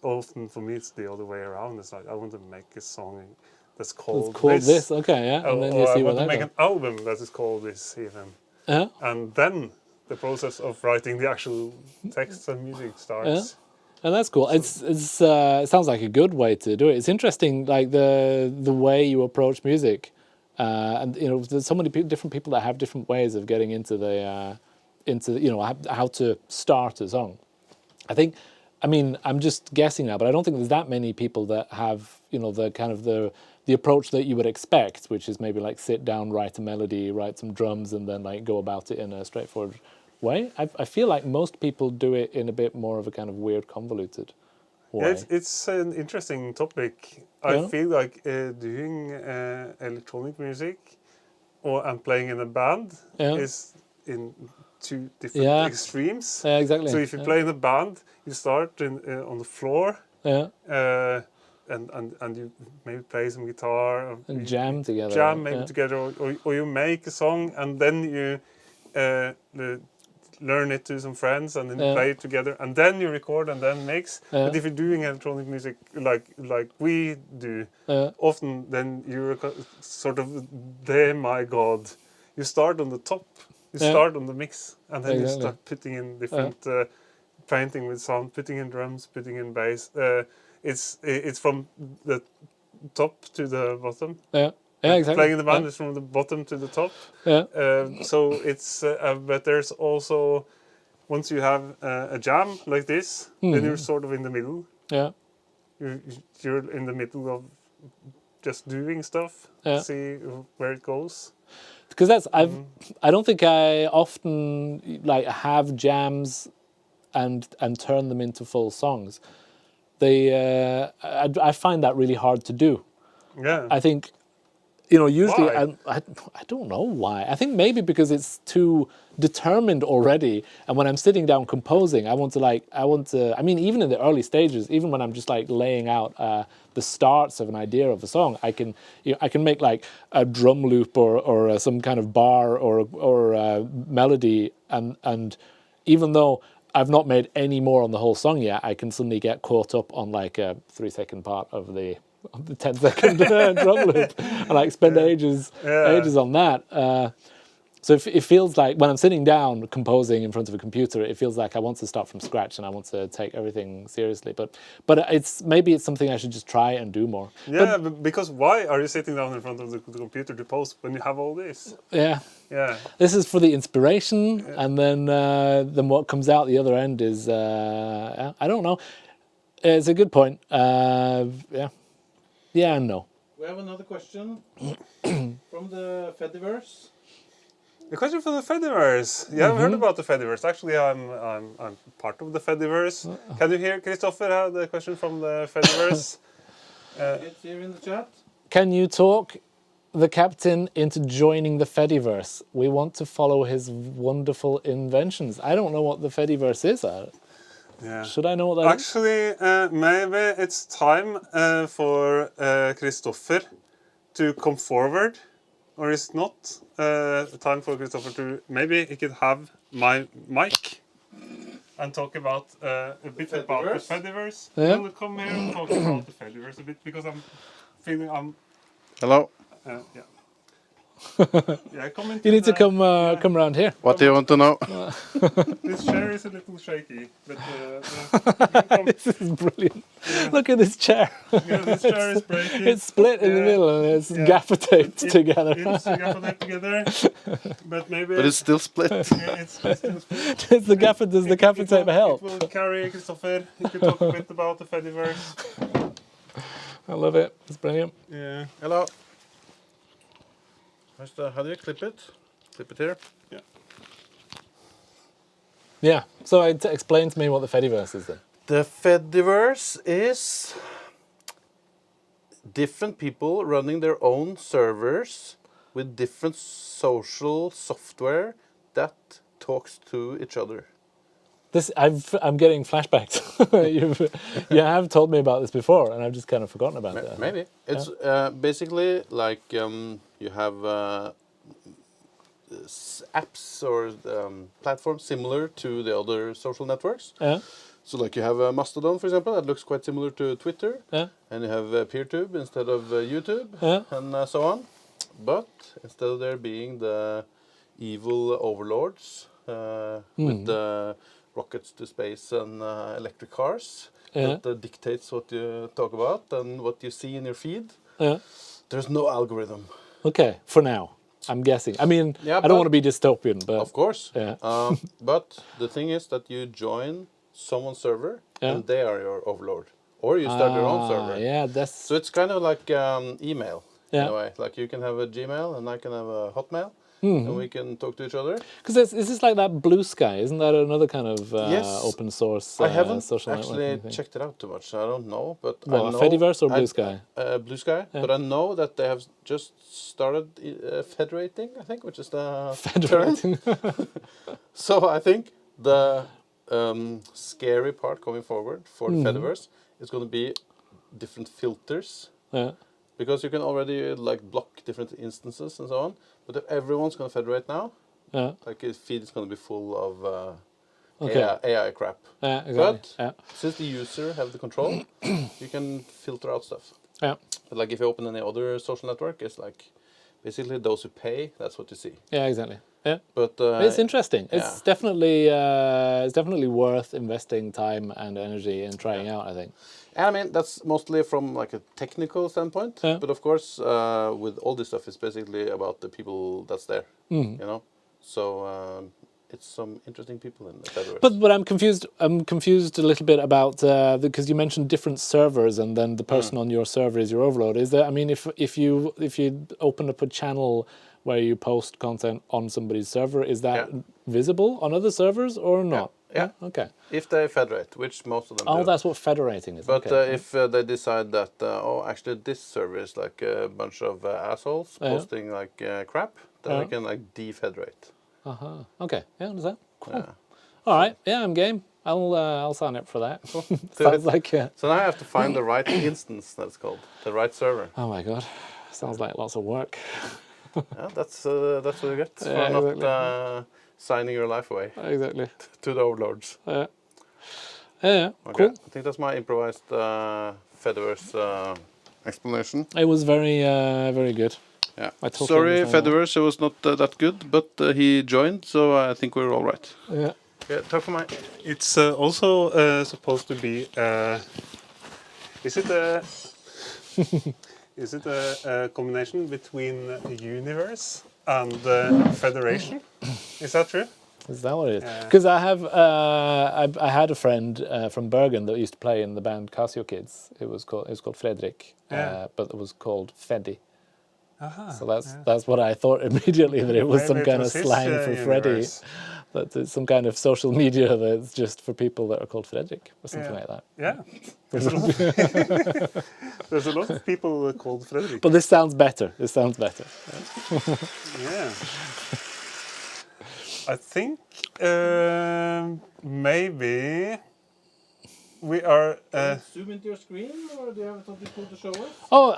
often for me it's the other way around. It's like I want to make a song that's called, It's called this. Okay, yeah. And then you or see I where want to that make goes. an album that is called this even. Yeah. And then the process of writing the actual texts and music starts. And that's cool. It sounds like a good way to do it. It's interesting, like the way you approach music, and there's so many different people that have different ways of getting into the how to start a song. I mean, I'm just guessing now, but I don't think there's that many people that have the kind of the approach that you would expect, which is maybe like sit down, write a melody, write some drums, and then like go about it in a straightforward way. I feel like most people do it in a bit more of a kind of weird, convoluted way. Yeah, it's an interesting topic. I feel like doing electronic music and playing in a band is in two different extremes. Yeah, exactly. So if you play in a band, you start on the floor. Yeah. And you maybe play some guitar And jam together. Jam maybe together, or you make a song and then you learn it to some friends and then you play it together and then you record and then mix. But if you're doing electronic music like we do, often then you're sort of my God. You start on the top. You start on the mix and then you start putting in different painting with sound, putting in drums, putting in bass. It's from the top to the bottom. Yeah, exactly. Playing in the band is from the bottom to the top. Yeah. So it's but there's also once you have a jam like this, then you're sort of in the middle. Yeah. You're in the middle of just doing stuff. See where it goes. Because I don't think I often like have jams and turn them into full songs. I find that really hard to do. Yeah. I think, usually Why? I don't know why. I think maybe because it's too determined already. And when I'm sitting down composing, I want to. I mean, even in the early stages, even when I'm just like laying out the starts of an idea of a song, I can make like a drum loop or some kind of bar or melody, and even though I've not made any more on the whole song yet, I can suddenly get caught up on like a 3-second part of the 10-second drum loop and like spend ages on that. So it feels like when I'm sitting down composing in front of a computer, it feels like I want to start from scratch and I want to take everything seriously. But maybe it's something I should just try and do more. Yeah, but because why are you sitting down in front of the computer to post when you have all this? Yeah. Yeah. This is for the inspiration, and then what comes out the other end is I don't know. It's a good point. Yeah and no. We have another question from the Fediverse. The question for the Fediverse. You haven't heard about the Fediverse. Actually, I'm part of the Fediverse. Can you hear Kristoffer the question from the Fediverse? It's here in the chat. Can you talk the captain into joining the Fediverse? We want to follow his wonderful inventions. I don't know what the Fediverse is. Yeah. Should I know what that is? Actually, maybe it's time for Kristoffer to come forward. Or is it not time for Kristoffer to... Maybe he could have my mic and talk about a bit about the Fediverse. Yeah. We'll come here and talk about the Fediverse a bit because I'm feeling Hello. Yeah. Yeah, come into You need to come around here. What do you want to know? This chair is a little shaky, but you come, This is brilliant. Look at this chair. yeah, this chair is breaking. It's split in the middle and it's gaffer taped together. It's gaffer taped together, but maybe... But it's still split. Yeah, it's still split. Does the gaffer tape help? It will carry Kristoffer. You can talk a bit about the Fediverse. I love it. It's brilliant. Yeah. Hello. How do you clip it? Clip it here. Yeah. Yeah. So explain to me what the Fediverse is then. The Fediverse is different people running their own servers with different social software that talks to each other. I'm getting flashbacks. You have told me about this before, and I've just kind of forgotten about it. Maybe. It's basically like you have apps or platforms similar to the other social networks. Yeah. So like you have a Mastodon, for example, that looks quite similar to Twitter. Yeah. And you have PeerTube instead of YouTube, Yeah. and so on. But instead of there being the evil overlords with the rockets to space and electric cars that dictates what you talk about and what you see in your feed, there's no algorithm. Okay, for now, I'm guessing. I mean, Yeah, I don't want to be dystopian, but Of course. Yeah. But the thing is that you join someone's server Yeah. and they are your overlord. Or you start your own server. Yeah, that's So it's kind of like email in Yeah. a way. Like you can have a Gmail and I can have a Hotmail. And we can talk to each other. because is this like that Blue Sky? Isn't that another kind of Yes. open source I haven't social actually networking thing? checked it out too much. I don't know, but I Well, know Fediverse or Blue Sky? Blue Sky, but I know that they have just started federating. I think, which is the Federating. term. So I think the scary part going forward for the Fediverse is going to be different filters, Yeah. because you can already like block different instances and so on. But if everyone's going to federate now, Yeah. like his feed is going to be full of Okay. AI crap. Yeah. Exactly. But Yeah. since the user have the control, you can filter out stuff. Yeah. But like if you open any other social network, it's like basically those who pay, that's what you see. Yeah. Exactly. Yeah. But It's interesting. yeah. It's definitely worth investing time and energy in trying out, I think. and I mean that's mostly from like a technical standpoint. Yeah. But of course, with all this stuff, it's basically about the people that's there. You know, so it's some interesting people in the Fediverse. But I'm confused. I'm confused a little bit about because you mentioned different servers, and then the person on your server is your overload. Is there? I mean, if you open up a channel where you post content on somebody's server, is that visible on other servers or not? Yeah. Okay. If they federate, which most of them Oh, do. that's what federating is. But okay. if they decide that, actually this server is like a bunch of assholes posting like crap, then we can like defederate. Okay. Yeah, understand. Cool. Yeah. All right. Yeah, I'm game. I'll sign up for that. Do Sounds it. like So now I have to find the right instance, that's called, the right server. oh my god, sounds like lots of work. Yeah, that's what you get for Yeah, not exactly. signing your life away Exactly. to the overlords. Yeah. Yeah. Okay, Cool. I think that's my improvised Fediverse explanation. It was very good. Yeah. I totally Sorry, understand that. Fediverse, it was not that good, but he joined, so I think we're all right. Yeah. Yeah, talk for my. It's also supposed to be. Is it a? Is it a combination between universe and federation? Is that true? Is that what it is? Yeah. Because I have, I had a friend from Bergen that used to play in the band Casio Kids. It was called Fredrik, Yeah. but it was called Fedi. Aha, So that's what I thought immediately, that it was some Maybe it kind of was his, slang for Freddy. universe. That it's some kind of social media that's just for people that are called Fredrik or something Yeah. like that. Yeah, there's a lot of people called Fredrik. But this sounds better. This sounds better. Yeah. I think maybe we are. Zoom into your screen, or do you have something cool to show us? Oh,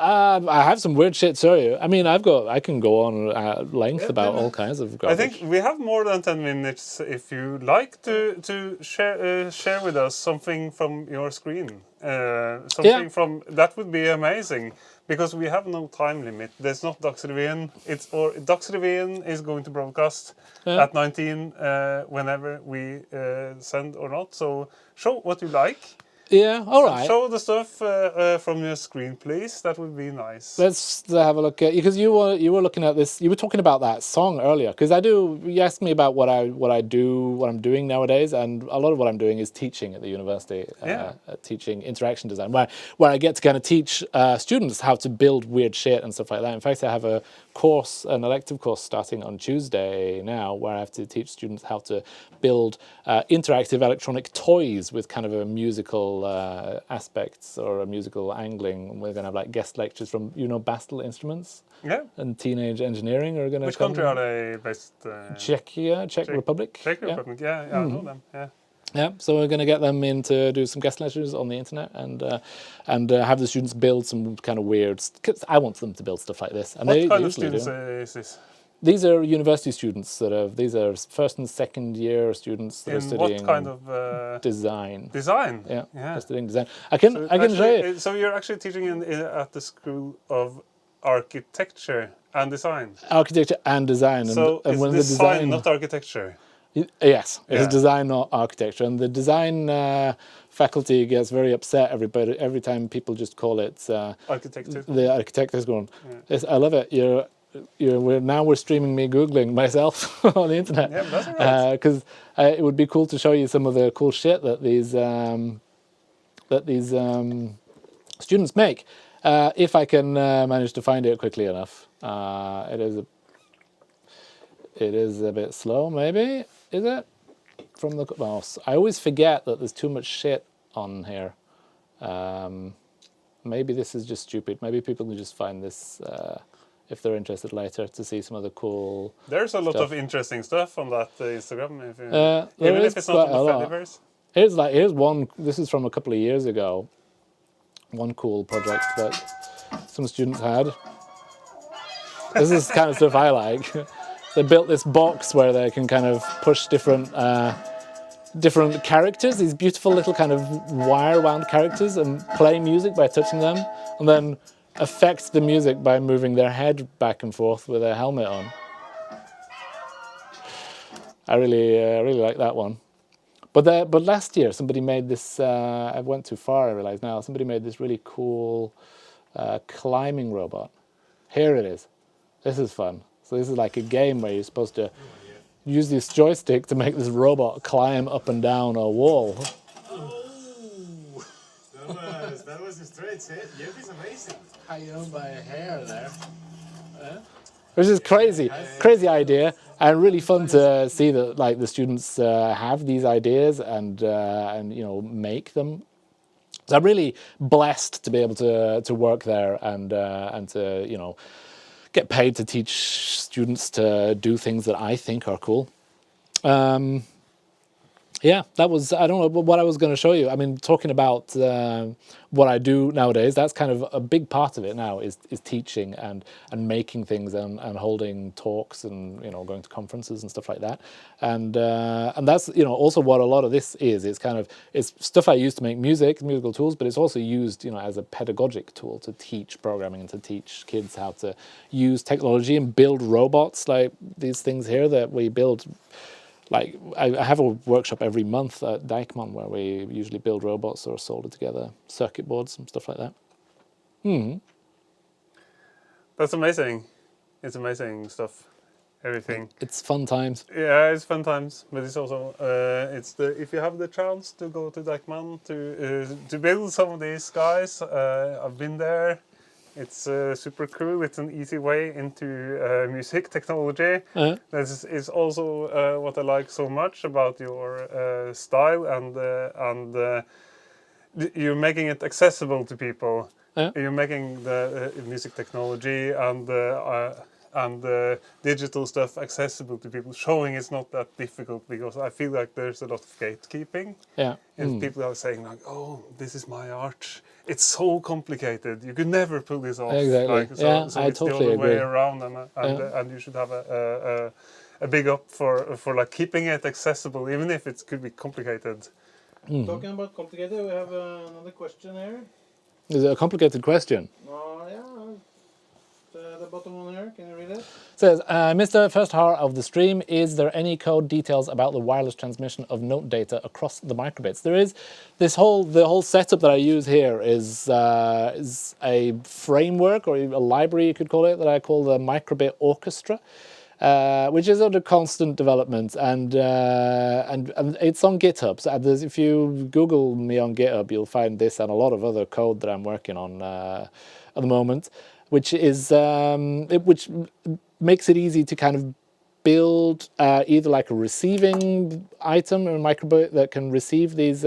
I have some weird shit. Sorry, I mean I can go on at length about all kinds of I garbage. think we have more than 10 minutes. If you like to share with us something from your screen, something from that would be amazing. Because we have no time limit. There's not Dagsrevyen. Dagsrevyen is going to broadcast at 19 whenever we send or not. So show what you like. Yeah, all right. Show the stuff from your screen, please. That would be nice. Let's have a look at, because you were looking at this. You were talking about that song earlier. Because you asked me about what I'm doing nowadays, and a lot of what I'm doing is teaching at the university. Teaching interaction design, where I get to kind of teach students how to build weird shit and stuff like that. In fact, I have an elective course starting on Tuesday now, where I have to teach students how to build interactive electronic toys with kind of a musical aspects or a musical angling. We're going to have like guest lectures from Bastel Instruments and Teenage Engineering are going to Which come. country are they based? Czech Republic. Czech Republic. Yeah, I know them. Yeah. Yeah, so we're going to get them in to do some guest lectures on the internet and have the students build some kind of weird. Cause I want them to build stuff like this, and What they kind of usually students do. is this? These are university students these are first and second year students that are In studying what kind of design. design? Yeah, Yeah. they're studying design. I can show you. So you're actually teaching at the School of Architecture and Design. Architecture and design. So and it's when design, not architecture. Yes, it's Yeah. design, not architecture. And the design faculty gets very upset every time people just call it Architecture. the architect is going. I love it. We're streaming me googling myself on the internet. Yeah, that's all right. Because it would be cool to show you some of the cool shit that these students make. If I can manage to find it quickly enough. It is a bit slow, maybe. Is it? Well, I always forget that there's too much shit on here. Maybe this is just stupid. Maybe people can just find this if they're interested later to see some of the cool. There's a lot stuff. of interesting stuff on that Instagram. There Even is if it's not quite a on the lot. Fediverse. Here's one. This is from a couple of years ago. One cool project that some students had. This is the kind of stuff I like. They built this box where they can kind of push different characters, these beautiful little kind of wire-wound characters, and play music by touching them, and then affect the music by moving their head back and forth with their helmet on. I really like that one. But last year somebody made this. I went too far. I realize now. Somebody made this really cool climbing robot. Here it is. This is fun. So this is like a game where you're supposed to use this joystick to make this robot climb up and down a wall. Oh, that was a straight hit. Jeff is amazing. Hanging on by a hair there. Which is crazy idea, and really fun to see that like the students have these ideas and make them. So I'm really blessed to be able to work there and to get paid to teach students to do things that I think are cool. Yeah, that was, I don't know what I was going to show you. I mean, talking about what I do nowadays, that's kind of a big part of it now is teaching and making things and holding talks and, going to conferences and stuff like that. And that's, also what a lot of this is. It's stuff I use to make musical tools, but it's also used, as a pedagogic tool to teach programming and to teach kids how to use technology and build robots like these things here that we build. Like, I have a workshop every month at Dijkman where we usually build robots or solder together circuit boards and stuff like that. That's amazing. It's amazing stuff. Everything. It's fun times. Yeah, it's fun times, but it's also if you have the chance to go to Dijkman to build some of these guys. I've been there. It's super cool. It's an easy way into music technology. This is also what I like so much about your style, and you're making it accessible to people. You're making the music technology and digital stuff accessible to people, showing it's not that difficult, because I feel like there's a lot of gatekeeping. And people are saying like, "Oh, this is my art. It's so complicated. You could never pull this off." Exactly. So I it's totally the other agree. way around, and you should have a big up for like keeping it accessible, even if it could be complicated. Talking about complicated, we have another question here. Is it a complicated question? Yeah. The bottom one here, can you read it? It says, Mr. First Har of the stream, is there any code details about the wireless transmission of note data across the microbits? There is the whole setup that I use here is a framework or a library, you could call it, that I call the Microbit Orchestra. Which is under constant development, and it's on GitHub. So if you Google me on GitHub, you'll find this and a lot of other code that I'm working on at the moment, which is which makes it easy to kind of build either like a receiving item or a microbit that can receive these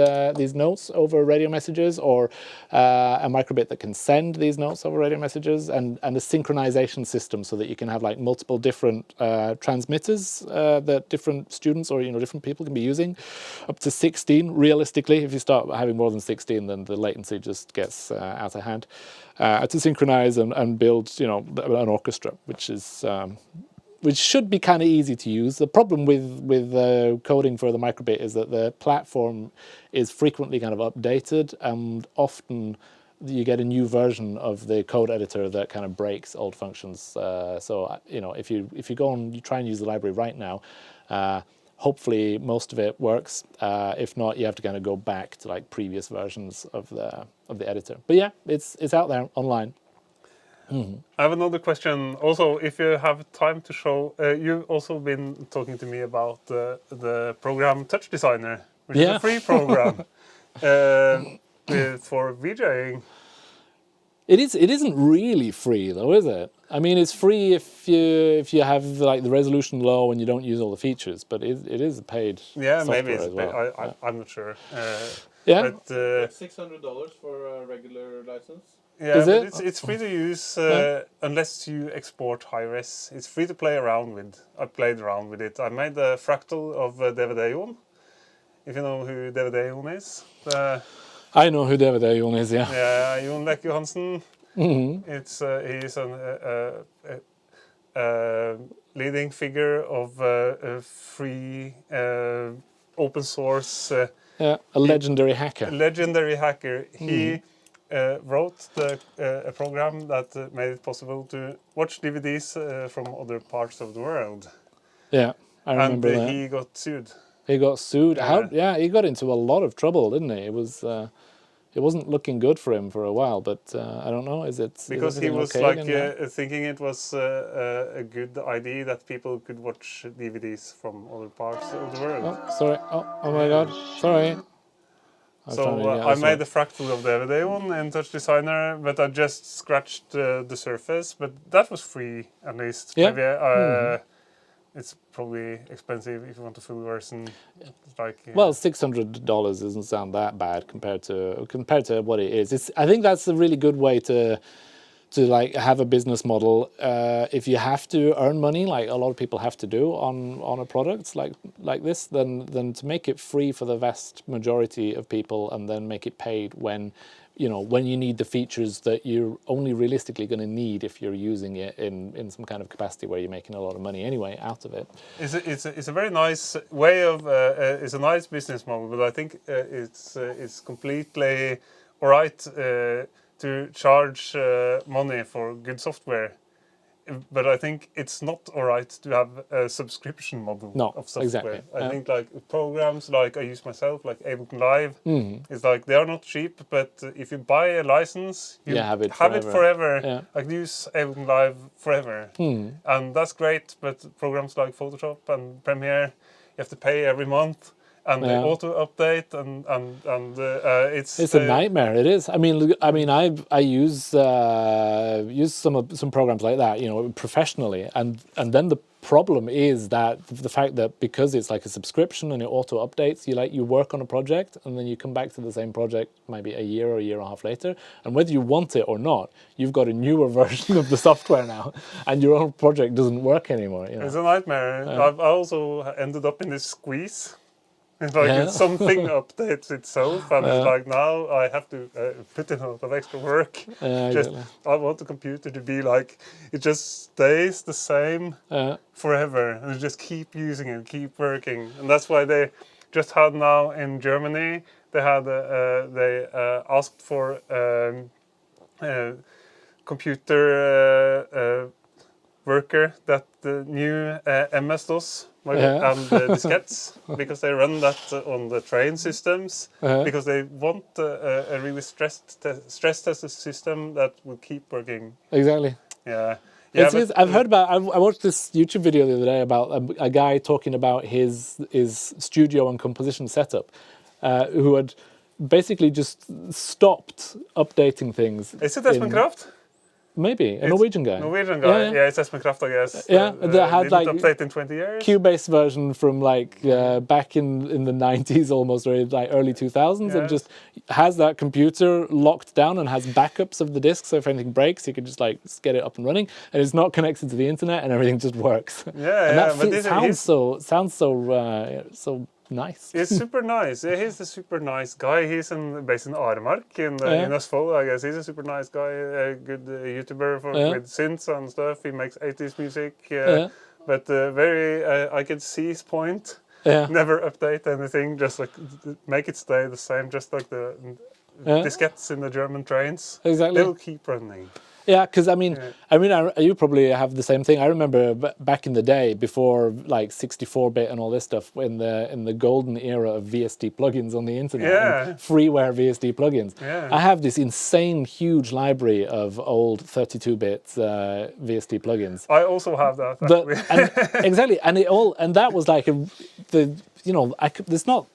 notes over radio messages, or a microbit that can send these notes over radio messages, and a synchronization system so that you can have like multiple different transmitters that different students or different people can be using, up to 16 realistically. If you start having more than 16, then the latency just gets out of hand. To synchronize and build an orchestra, which is which should be kind of easy to use. The problem with coding for the Microbit is that the platform is frequently kind of updated, and often you get a new version of the code editor that kind of breaks old functions. So if you go and you try and use the library right now, hopefully most of it works. If not, you have to kind of go back to like previous versions of the editor. But yeah, it's out there online. I have another question. Also, if you have time to show, you've also been talking to me about the program Touch Designer, which is a free program for VJing. It isn't really free though, is it? I mean, it's free if you have like the resolution low and you don't use all the features, but it is a paid software Maybe it's as well. I'm not sure. Yeah. But, $600 for a regular license. yeah, Is but it? it's free to use unless you export high-res. It's free to play around with. I played around with it. I made a fractal of DVD-on, if you know who DVD-on is. I know who David Jon is, yeah. Yeah, Jon Lekke Johansen. It's he's a leading figure of free open source. Yeah, a legendary hacker. Legendary hacker. He wrote a program that made it possible to watch DVDs from other parts of the world. Yeah, I remember and that. He got sued. He got sued. Yeah. He got into a lot of trouble, didn't he? It wasn't looking good for him for a while, but I don't know. Because he was okay thinking it was a good idea that people could watch DVDs from other parts of the world. Oh, sorry. Oh my God. Sorry. So I made a fractal of the DVD one in Touch Designer, but I just scratched the surface. But that was free, at least. Yeah. Maybe it's probably expensive if you want a full version. Well, $600 doesn't sound that bad compared to what it is. I think that's a really good way to like have a business model. If you have to earn money, like a lot of people have to do on a product like this, then to make it free for the vast majority of people, and then make it paid when you need the features that you're only realistically going to need if you're using it in some kind of capacity where you're making a lot of money anyway out of it. It's a very nice way of it's a nice business model, but I think it's completely all right to charge money for good software. But I think it's not all right to have a subscription model of software. Exactly. I think like programs like I use myself, like Ableton Live, it's like they are not cheap, but if you buy a license, you have it forever. Yeah. I can use Ableton Live forever. And that's great, but programs like Photoshop and Premiere, you have to pay every month. And they auto update and it's a nightmare. It is. I mean, I use some programs like that, professionally, and then the problem is that the fact that because it's like a subscription and it auto updates, you work on a project and then you come back to the same project maybe a year or a year and a half later, and whether you want it or not, you've got a newer version of the software now, and your old project doesn't work anymore. It's a nightmare. I also ended up in this squeeze. It's like something updates itself, and it's like now I have to put in a lot of extra work. I want the computer to be like it just stays the same forever, and you just keep using it, keep working, and that's why they just had now in Germany they had they asked for computer worker that the new MS-DOS. And the diskettes, because they run that on the train systems, because they want a really stress tested system that will keep working. Exactly. Yeah. I've heard about. I watched this YouTube video the other day about a guy talking about his studio and composition setup, who had basically just stopped updating things. Is it Espen Kraft? Maybe a Norwegian guy. Yeah, it's Espen Kraft, I guess. Yeah, that had like update in 20 years. Cubase version from like back in the 90s almost, or like early 2000s, and just has that computer locked down and has backups of the disk, so if anything breaks, you can just like get it up and running, and it's not connected to the internet, and everything just works. Sounds so nice. He's super nice. He's a super nice guy. He's based in Aremark in Østfold, I guess. He's a super nice guy, a good YouTuber with synths and stuff. He makes 80s music. but very I could see his point. Yeah. Never update anything, just like make it stay the same, just like the diskettes in the German trains. Exactly. They'll keep running. Yeah, because you probably have the same thing. I remember back in the day, before like 64-bit and all this stuff, in the golden era of VST plugins on the internet, and freeware VST plugins. Yeah. I have this insane, huge library of old 32-bit VST plugins. I also have that. Actually. Exactly, and that was like there's not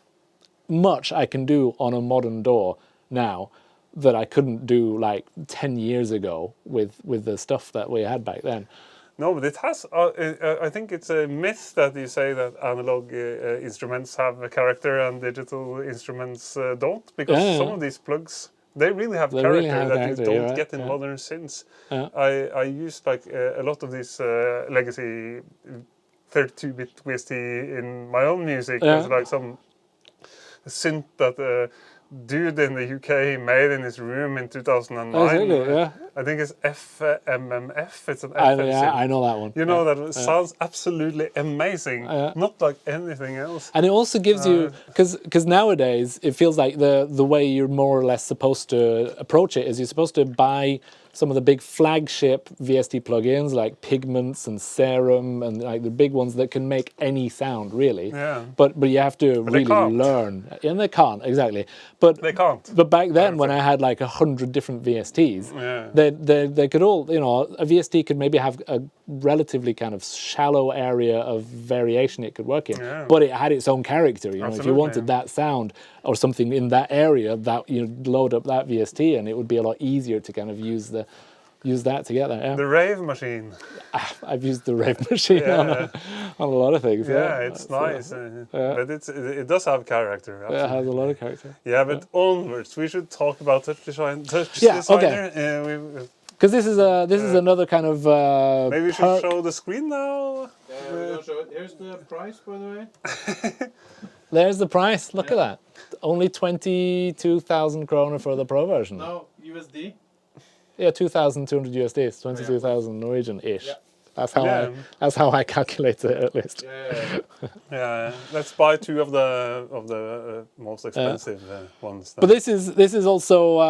much I can do on a modern DAW now that I couldn't do like 10 years ago with the stuff that we had back then. No, but it has. I think it's a myth that you say that analog instruments have a character and digital instruments don't, because some of these plugs, they really have character that you don't get in modern synths. Yeah. I used like a lot of these legacy 32-bit VST in my own music. There's like some synth that dude in the UK made in his room in 2009. I think it's FMMF. It's an FM synth. I know that one. You know that sounds absolutely amazing. Not like anything else. And it also gives you, because nowadays it feels like the way you're more or less supposed to approach it is you're supposed to buy some of the big flagship VST plugins like Pigments and Serum and like the big ones that can make any sound really. Yeah. But you have to really learn. And they can't, exactly. But they can't. But back then when I had like 100 different VSTs, they could all, a VST could maybe have a relatively kind of shallow area of variation it could work in. Yeah. But it had its own character. If you wanted that sound or something in that area, that you load up that VST and it would be a lot easier to kind of use that together. Yeah. The rave machine. I've used the rave machine on a lot of things. Yeah, it's nice. But it does have character. Absolutely. It has a lot of character. Yeah, but onwards, we should talk about touch designer. Okay. Because this is another kind of. Maybe we should show the screen now. Yeah, we're gonna show it. Here's the price, by the way. There's the price. Look at that. Only 22,000 kroner for the Pro version. No, USD. Yeah, 2,200 USD. It's 22,000 Norwegian-ish. Yeah. That's how I calculate it at least. Yeah. Let's buy two of the most expensive ones. Then. But this is also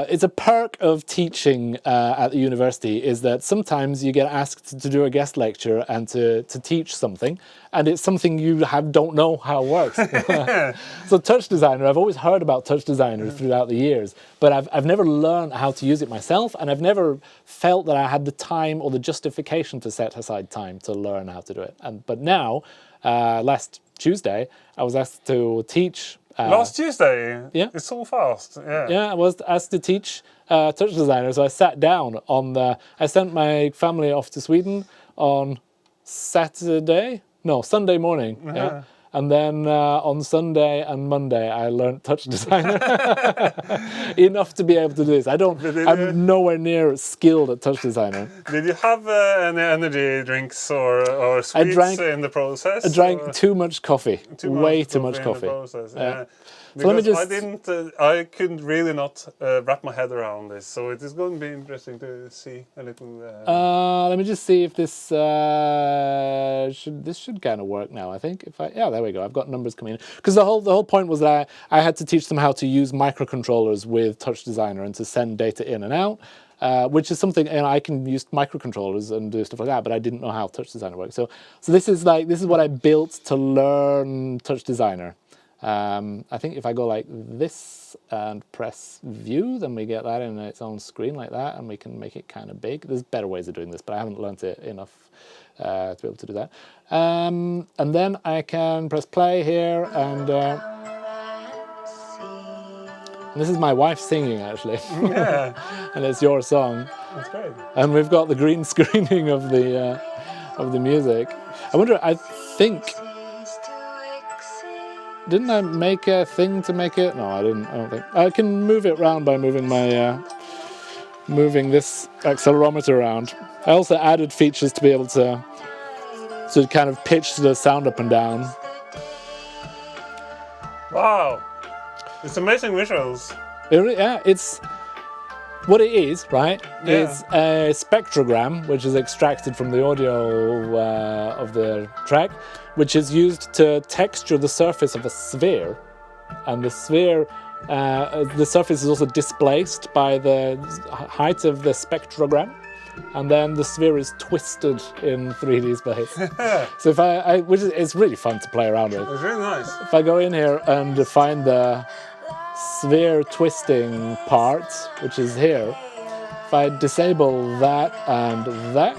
it's a perk of teaching at the university is that sometimes you get asked to do a guest lecture and to teach something, and it's something you don't know how it works. So Touch Designer, I've always heard about Touch Designer throughout the years, but I've never learned how to use it myself, and I've never felt that I had the time or the justification to set aside time to learn how to do it. But now, last Tuesday, I was asked to teach. Last Tuesday? Yeah. It's so fast. Yeah, I was asked to teach Touch Designer, so I sat down I sent my family off to Sweden on Sunday morning. Yeah. And then on Sunday and Monday, I learned Touch Designer enough to be able to do this. I'm nowhere near skilled at Touch Designer. Did you have any energy drinks or sweets in the process? I drank too much coffee. Way too much coffee. Because I couldn't really not wrap my head around this, so it is going to be interesting to see a little. Let me just see if this should kind of work now. I think there we go. I've got numbers coming in because the whole point was that I had to teach them how to use microcontrollers with Touch Designer and to send data in and out. Which is something, I can use microcontrollers and do stuff like that, but I didn't know how Touch Designer works. So this is what I built to learn Touch Designer. I think if I go like this and press view, then we get that in its own screen like that, and we can make it kind of big. There's better ways of doing this, but I haven't learnt it enough to be able to do that. And then I can press play here, and this is my wife singing actually. Yeah. And it's your song. That's great. And we've got the green screening of the music. I think. Didn't I make a thing to make it? No, I didn't. I don't think. I can move it around by moving moving this accelerometer around. I also added features to be able to kind of pitch the sound up and down. Wow, it's amazing visuals. what it is, right, Yeah. is a spectrogram, which is extracted from the audio of the track, which is used to texture the surface of a sphere. And the sphere, the surface is also displaced by the height of the spectrogram. And then the sphere is twisted in 3D space. So if it's really fun to play around with. It's really nice. If I go in here and find the sphere twisting part, which is here, if I disable that and that,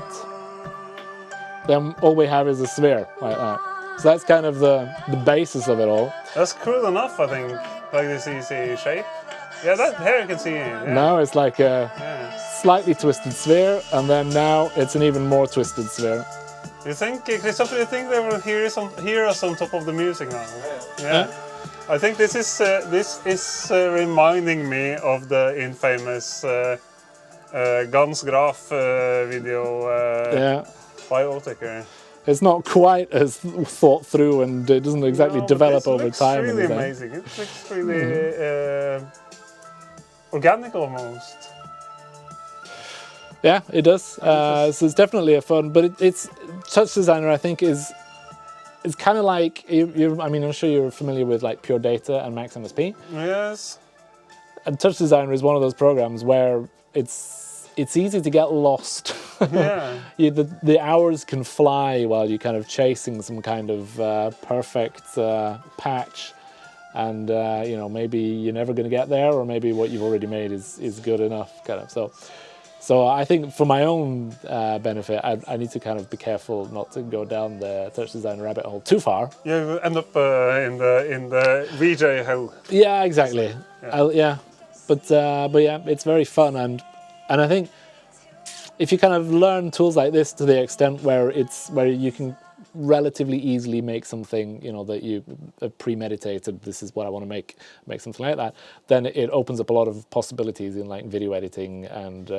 then all we have is a sphere like that. So that's kind of the basis of it all. That's cool enough, I think. Like this easy shape. Yeah, that here you can see it. Yeah. Now it's like a slightly twisted sphere, and then now it's an even more twisted sphere. Do you think, Kristoffer, do you think they will hear us on top of the music now? Yeah. I think this is reminding me of the infamous Gans Graf video by Otaker. It's not quite as thought through, and it doesn't exactly develop over time. It's really amazing. It looks really organic almost. Yeah, it does. So it's definitely a fun, but it's Touch Designer. I think it's kind of like I mean, I'm sure you're familiar with like Pure Data and Max MSP. Yes. And Touch Designer is one of those programs where it's easy to get lost. Yeah. The hours can fly while you're kind of chasing some kind of perfect patch, and maybe you're never going to get there, or maybe what you've already made is good enough, kind of. So I think for my own benefit, I need to kind of be careful not to go down the Touch Design rabbit hole too far. Yeah, you end up in the VJ hole. Yeah, exactly. Yeah. But yeah, it's very fun, and I think if you kind of learn tools like this to the extent where you can relatively easily make something, that you have premeditated, this is what I want to make something like that, then it opens up a lot of possibilities in like video editing and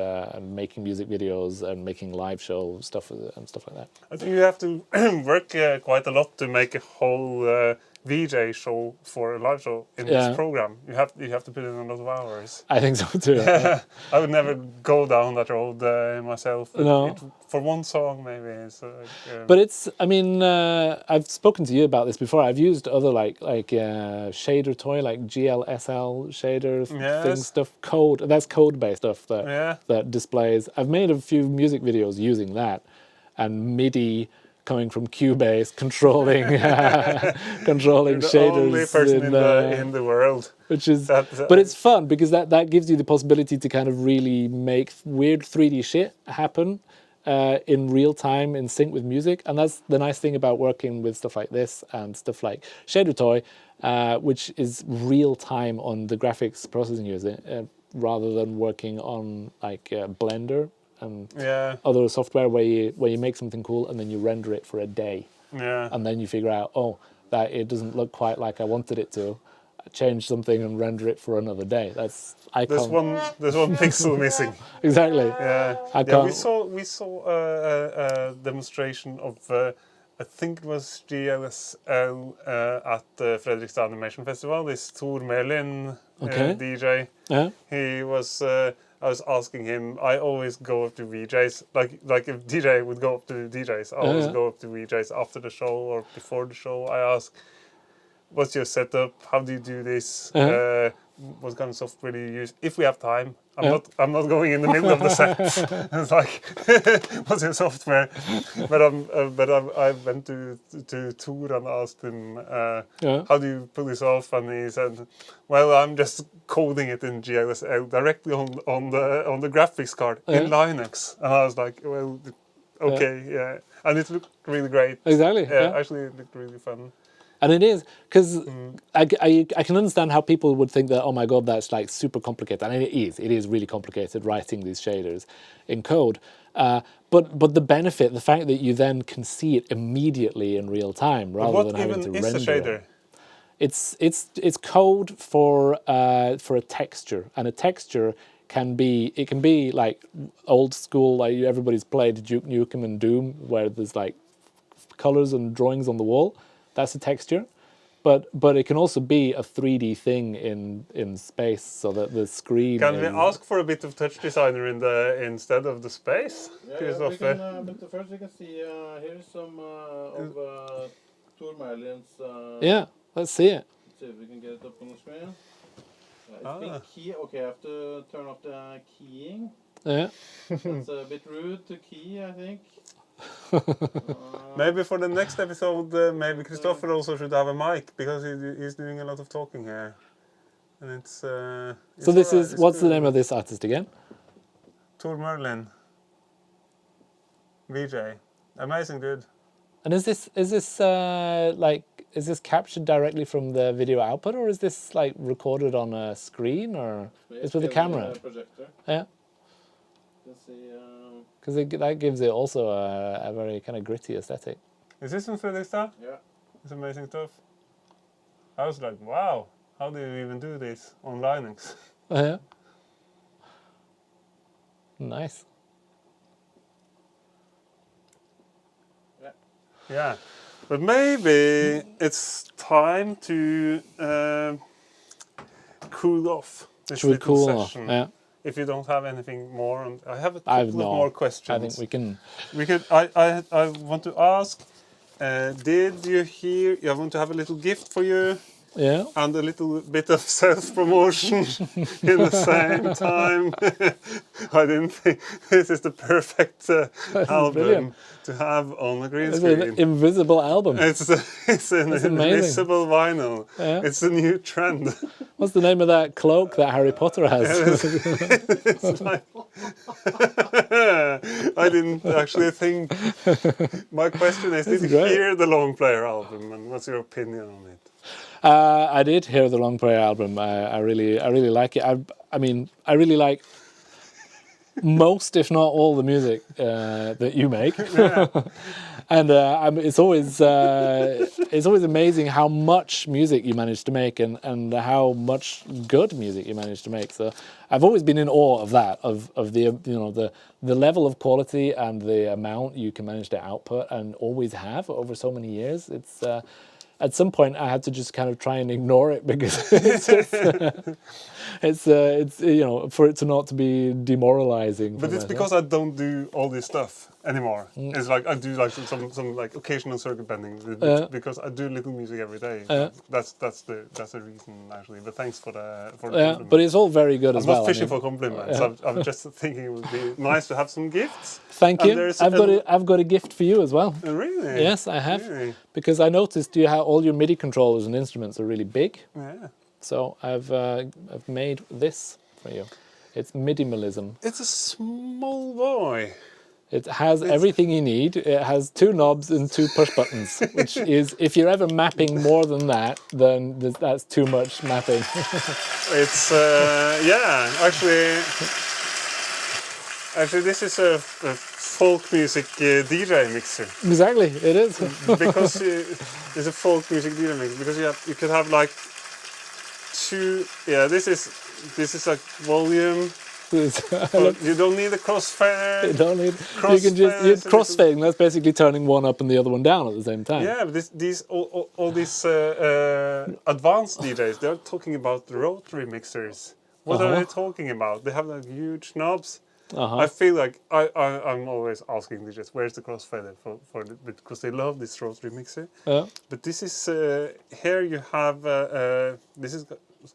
making music videos and making live show stuff and stuff like that. I think you have to work quite a lot to make a whole VJ show for a live show in this program. You have to put in a lot of hours. I think so too. I would never go down that road myself. No. For one song maybe. It's but it's, I mean, I've spoken to you about this before. I've used other like shader toy, like GLSL shader thing stuff, code. That's code-based stuff that displays. I've made a few music videos using that, and MIDI coming from Cubase, controlling controlling You're shaders. The only person in the world. Which is, but it's fun because that gives you the possibility to kind of really make weird 3D shit happen in real time, in sync with music. And that's the nice thing about working with stuff like this and stuff like Shader Toy, which is real time on the graphics processing unit, rather than working on like Blender and other software where you make something cool and then you render it for a day. Yeah. And then you figure out, that it doesn't look quite like I wanted it to. Change something and render it for another day. There's one pixel missing. Exactly. Yeah. We saw a demonstration of I think it was GLSL at the Fredrikstad Animation Festival. This Tor Melin DJ. Yeah. He was. I was asking him. I always go up to VJs. Like if DJ would go up to DJs, I always go up to VJs after the show or before the show. I ask, what's your setup? How do you do this? What kind of software do you use? If we have time, I'm not going in the middle of the set. It's like, what's your software? But I went to Tor and asked him, how do you pull this off? And he said, well, I'm just coding it in GLSL directly on the graphics card in Linux. And I was like, well, okay, and it looked really great. Exactly. Actually, it looked really fun. And it is, because I can understand how people would think that, oh my God, that's like super complicated. And it is really complicated writing these shaders in code. But the benefit, the fact that you then can see it immediately in real time rather than having to render. What even is a shader? It's code for a texture, and a texture can be like old school, like everybody's played Duke Nukem and Doom, where there's like colors and drawings on the wall. That's a texture. but it can also be a 3D thing in space, so that the screen. Can we is, ask for a bit of touch designer instead of the space, Yeah, Kristoffer? but first we can see here's some of Tor Merlin's. Yeah, let's see it. See if we can get it up on the screen. It's Ah. big key. Okay, I have to turn off the keying. Yeah. It's a bit rude to key, I think. Maybe for the next episode, maybe Kristoffer also should have a mic, because he's doing a lot of talking here. And it's So this alright, is, it's what's the good. name of this artist again? Tor Merlin. VJ. Amazing dude. And is this like, is this captured directly from the video output, or is this like recorded on a screen, or it's with a camera? Projector. Yeah, You can see. because that gives it also a very kind of gritty aesthetic. Is this in Fredrikstad? Yeah. It's amazing stuff. I was like, wow, how do you even do this on Linux? Yeah. Nice. Yeah, but maybe it's time to cool off this Should we little cool off? session. Yeah. If you don't have anything more, I have a I have couple of no. more questions. I think we can. We could. I want to ask. Did you hear? I want to have a little gift for you. Yeah. And a little bit of self-promotion in the same time. I didn't think this is the perfect album brilliant. to have on the green It's screen. an invisible album. It's an That's amazing. invisible vinyl. Yeah. It's a new trend. What's the name of that cloak that Harry Potter has? It's like I didn't actually think. My question is, did you great. hear the Long Player album, and what's your opinion on it? I did hear the Long Prayer album. I really like it. I mean, I really like most, if not all, the music that you make. And it's always amazing how much music you manage to make, and how much good music you manage to make. So I've always been in awe of that, of the the level of quality and the amount you can manage to output, and always have over so many years. It's at some point I had to just kind of try and ignore it, because it's for it to not to be demoralizing. But it's because I don't do all this stuff anymore. It's like I do like some like occasional circuit bending, because I do little music every day. That's the reason actually. But thanks for the compliment. But it's all very good I'm as well. not fishing for compliments. I'm just thinking it would be nice to have some gifts. Thank And you. there's I've got a gift for you as well. Really? Yes, I have. Really? Because I noticed all your MIDI controllers and instruments are really big. Yeah. So I've made this for you. It's minimalism. It's a small boy. It has everything you need. It has 2 knobs and 2 push buttons, which is, if you're ever mapping more than that, then that's too much mapping. It's yeah. Actually, this is a folk music DJ mixer. Exactly, it is. Because it's a folk music DJ mixer, because you could have like 2. Yeah, this is like volume. But you don't need a crossfader. You don't need. You can just crossfading. That's basically turning one up and the other one down at the same time. Yeah, but all these advanced DJs, they're talking about rotary mixers. What are they talking about? They have like huge knobs. I feel like I'm always asking DJs, where's the crossfader because they love this rotary mixer. But this is here you have this is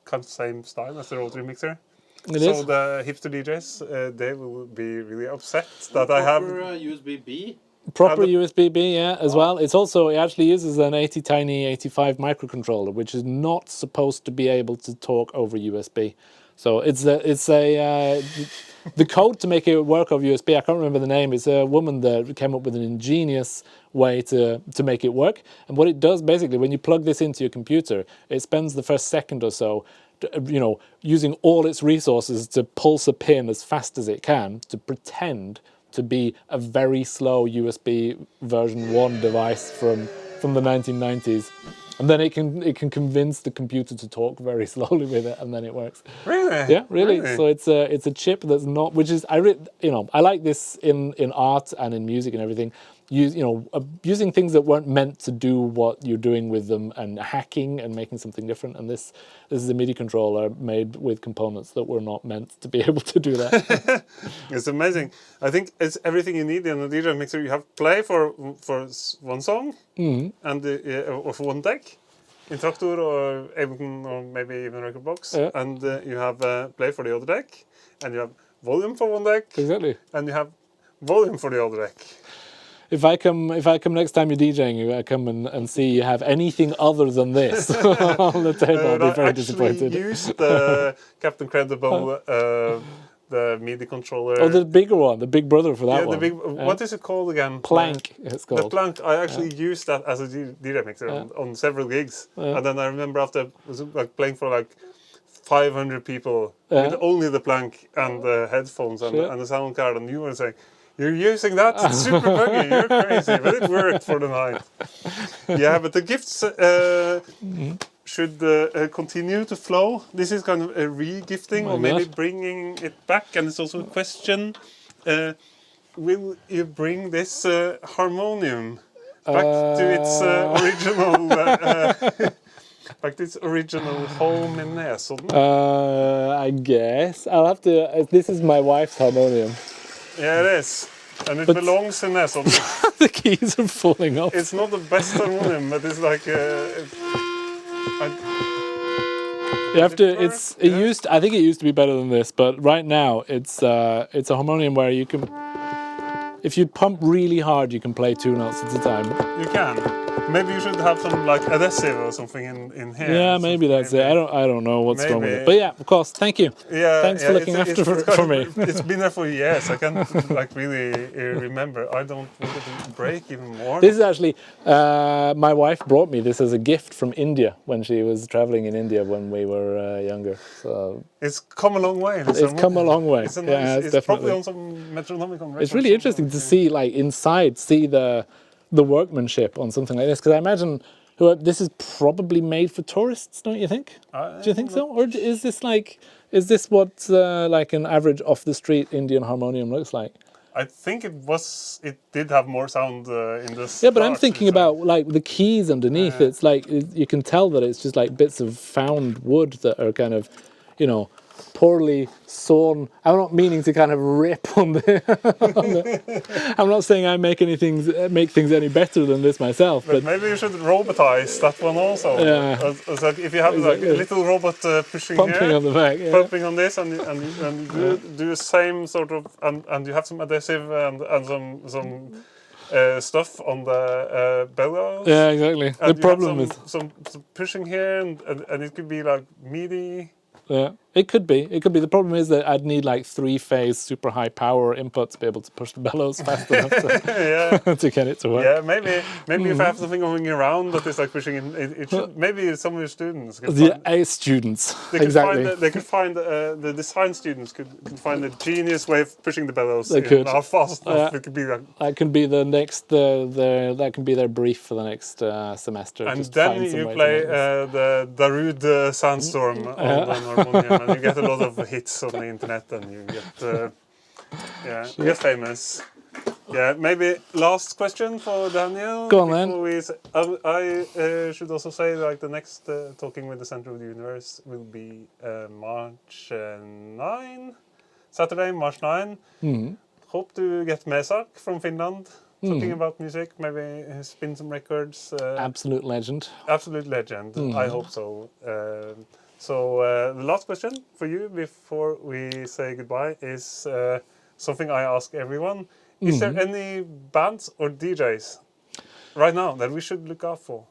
kind of the same style as the rotary mixer. It so is. the hipster DJs, they will be really upset that I have USB-B. Proper USB-B, yeah, as well. It actually uses an 85 microcontroller, which is not supposed to be able to talk over USB. So the code to make it work over USB, I can't remember the name. It's a woman that came up with an ingenious way to make it work. And what it does basically, when you plug this into your computer, it spends the first second or so, using all its resources to pulse a pin as fast as it can to pretend to be a very slow USB version 1 device from the 1990s. And then it can convince the computer to talk very slowly with it, and then it works. Really? Yeah, really. So it's a chip that's not, which is I like this in art and in music and everything. using things that weren't meant to do what you're doing with them, and hacking and making something different. And this is a MIDI controller made with components that were not meant to be able to do that. It's amazing. I think it's everything you need in a DJ mixer. You have play for one song and or for one deck in Traktor or Ableton or maybe even Rekordbox, and you have play for the other deck, and you have volume for one deck, Exactly. and you have volume for the other deck. If I come next time you're DJing, I come and see you have anything other than this on the table, I'll be very disappointed. I used Captain Credible, the MIDI controller. Oh, the bigger one, the big brother for that one. What is it called again? Plank, it's called. The Plank. I actually used that as a DJ mixer on several gigs, and then I remember after was like playing for like 500 people with only the Plank and the headphones and the sound card, and you were saying, "You're using that? It's super buggy. You're crazy." But it worked for the night. Yeah, but the gifts should continue to flow. This is kind of a re-gifting, or maybe bringing it back. And it's also a question: will you bring this harmonium back to its original? Back to its original home in Nesodden? I guess I'll have to. This is my wife's harmonium. Yeah, it is. And it belongs in Nesodden. The keys are falling off. It's not the best harmonium, but it's like you have to. I think it used to be better than this, but right now it's a harmonium where you can, if you pump really hard, you can play 2 notes at a time. You can. Maybe you should have some like adhesive or something in here. Yeah, maybe that's it. I don't know what's wrong with it. But yeah, of course. Thank you. Yeah, thanks for looking after for me. It's been there for years. I can't like really remember. I don't want it to break even more. This is actually my wife brought me this as a gift from India when she was traveling in India when we were younger. So it's come a long way. It's come a long way. It's Definitely. Probably on some metronomic. It's really interesting to see like inside, see the workmanship on something like this, because I imagine this is probably made for tourists, don't you think? Do you think so? Or is this what like an average off the street Indian harmonium looks like? I think it did have more sound in this. Yeah, but I'm thinking about like the keys underneath. It's like you can tell that it's just like bits of found wood that are kind of, poorly sawn. I'm not meaning to kind of rip on the. I'm not saying I make things any better than this myself. But maybe you should robotize that one also. Yeah. So if you have like a little robot pushing pumping here, on the back, pumping on this, and do the same sort of, and you have some adhesive and some stuff on the bellows. Yeah, exactly. And the problem is some pushing here, and it could be like MIDI. Yeah, it could be. The problem is that I'd need like 3-phase super high power input to be able to push the bellows fast enough to get it to work. Yeah, maybe if I have something going around that is like pushing in, it should. Maybe some of your students. Students. They could find the design students could find a genius way of pushing the bellows. They could. How fast it could be. That can be the next. That can be their brief for the next semester. And just then you play the Darude Sandstorm on the harmonium, and you get a lot of hits on the internet, and you get get famous. Yeah, maybe last question for Daniel. Go on then. I should also say like the next Talking with the Center of the Universe will be March 9, Saturday, March 9. Mm-hmm. Hope to get Mesak from Finland. Talking about music, maybe spin some records. Absolute legend. Absolute legend. I hope so. So the last question for you before we say goodbye is something I ask everyone. Is there any bands or DJs right now that we should look out for?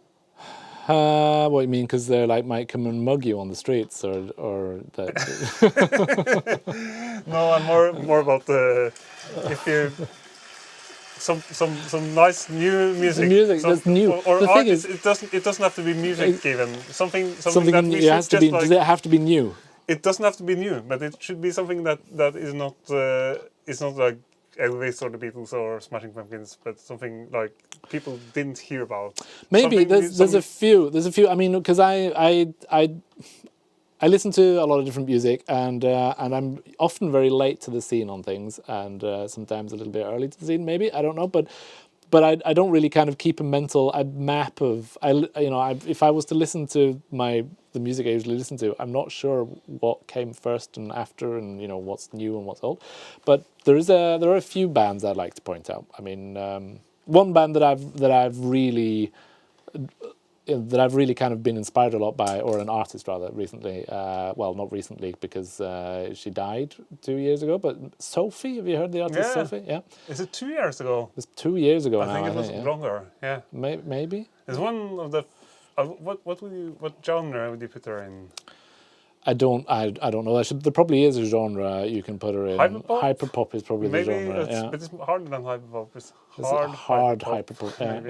What do you mean? Because they might come and mug you on the streets, or that? No, I'm more about if you. Some nice new music. Music that's new. Or the thing is, it doesn't have to be music even. Something that we it has should to be. just Does it have to be new? It doesn't have to be new, but it should be something that is not. It's not like Elvis or the Beatles or Smashing Pumpkins, but something like people didn't hear about. Maybe there's a few. I mean, because I listen to a lot of different music, and I'm often very late to the scene on things, and sometimes a little bit early to the scene. Maybe, I don't know, but but I don't really kind of keep a mental map of if I was to listen to the music I usually listen to, I'm not sure what came first and after, and what's new and what's old. But there are a few bands I'd like to point out. I mean, one band that I've really kind of been inspired a lot by, or an artist rather, recently. Well, not recently because she died 2 years ago. But Sophie, have you heard the artist Sophie? Yeah. Is it 2 years ago? It's 2 years ago now. I think it was longer. Yeah. Maybe. It's one of the. What genre would you put her in? I don't know. There probably is a genre you can put her in. Hyperpop? Hyperpop is probably the genre. But it's harder than hyperpop. It's hard hyperpop. Yeah.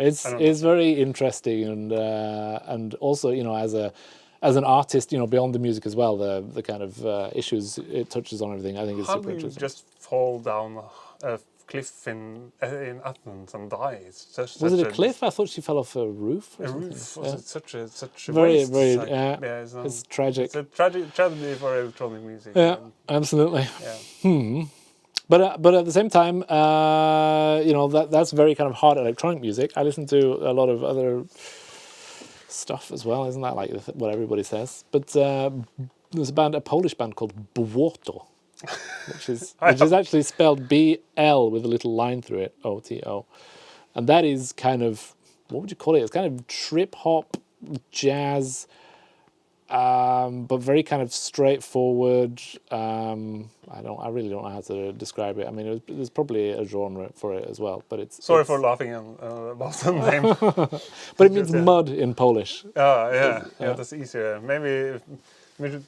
It's very interesting, and also as an artist, beyond the music as well, the kind of issues it touches on, everything. I think is super interesting. How do you just fall down a cliff in Athens and die? Was it a cliff? I thought she fell off a roof. A roof. Was it such a very waste? very It's tragic. It's a tragedy for electronic music. Yeah, absolutely. Yeah. But at the same time, that's very kind of hard electronic music. I listen to a lot of other stuff as well. Isn't that like what everybody says? But there's a Polish band called Błoto, which is actually spelled BL with a little line through it, OTO, and that is kind of, what would you call it? It's kind of trip hop, jazz. But very kind of straightforward. I really don't know how to describe it. I mean, there's probably a genre for it as well, but it's. Sorry for laughing about the name. But it means mud in Polish. Yeah, that's easier. Maybe we should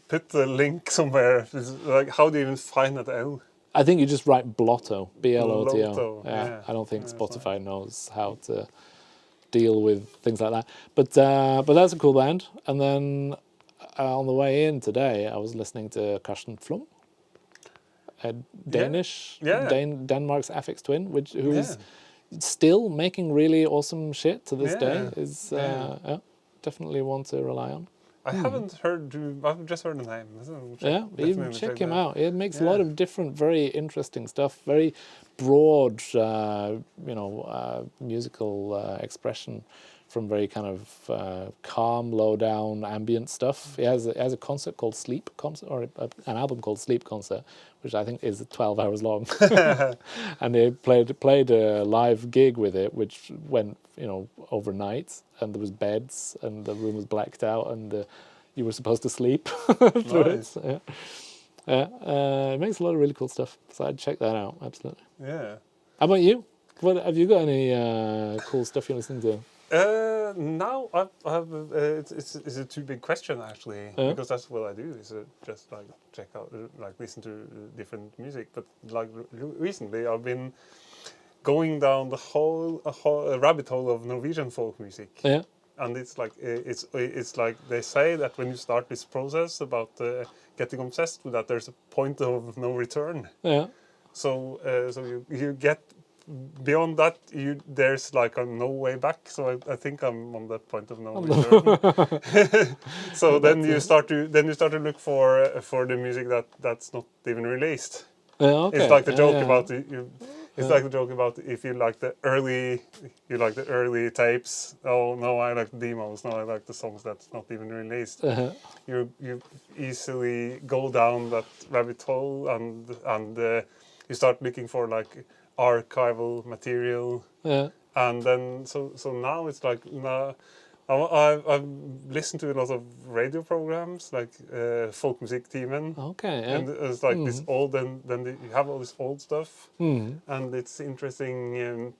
put the link somewhere. Like, how do you even find that L? I think you just write Błoto, Błoto. Błoto, Yeah, I don't think Spotify knows how to deal with things like that, but that's a cool band. And then on the way in today, I was listening to Karsten Flum, a Danish, Denmark's Aphex Twin, who is still making really awesome shit to this day. Is definitely one to rely on. I haven't heard. I've just heard the name. Even check him out. It makes a lot of different, very interesting stuff. Very broad, musical expression from very kind of calm, low down, ambient stuff. He has a concert called Sleep Concert, or an album called Sleep Concert, which I think is 12 hours long. And they played a live gig with it, which went overnight, and there was beds, and the room was blacked out, and you were supposed to sleep through it. It makes a lot of really cool stuff, so I'd check that out, absolutely. Yeah. How about you? What have you got any cool stuff you're listening to? Now I have it's a too big question actually, because that's what I do is just like check out, like listen to different music. But like recently I've been going down the whole rabbit hole of Norwegian folk music. Yeah. And it's like they say that when you start this process about getting obsessed with that, there's a point of no return. Yeah. So you get beyond that, there's like a no way back. So I think I'm on that point of no return. So then you start to look for the music that's not even released. Okay. It's like the joke about It's like the joke about if you like the early tapes. Oh no, I like the demos. No, I like the songs that's not even released. You easily go down that rabbit hole and you start looking for like archival material. Yeah. And then so now it's like I've listened to a lot of radio programs like Folkmusikktimen. Okay. Yeah. And it's like this old, and then you have all this old stuff, and it's interesting.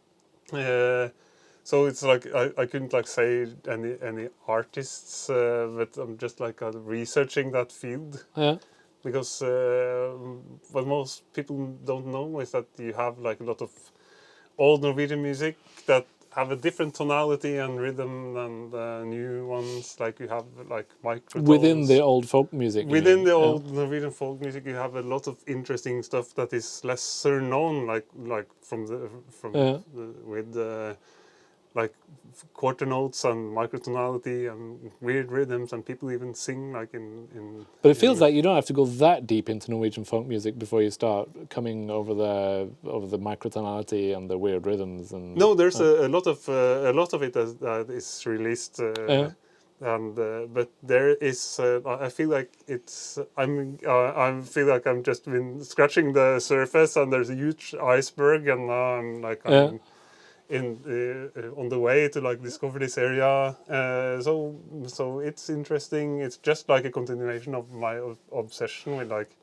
So it's like I couldn't like say any artists, but I'm just like researching that field. Yeah. Because what most people don't know is that you have like a lot of old Norwegian music that have a different tonality and rhythm than new ones. Like you have like microtones. Within the old folk music. Within the old Norwegian folk music, you have a lot of interesting stuff that is lesser known, like like quarter notes and microtonality and weird rhythms, and people even sing like in But it feels like you don't have to go that deep into Norwegian folk music before you start coming over the microtonality and the weird rhythms. And no, there's a lot of it that is released. And but there is, I feel like it's. I feel like I'm just been scratching the surface, and there's a huge iceberg, and now I'm like I'm on the way to like discover this area. So it's interesting. It's just like a continuation of my obsession with like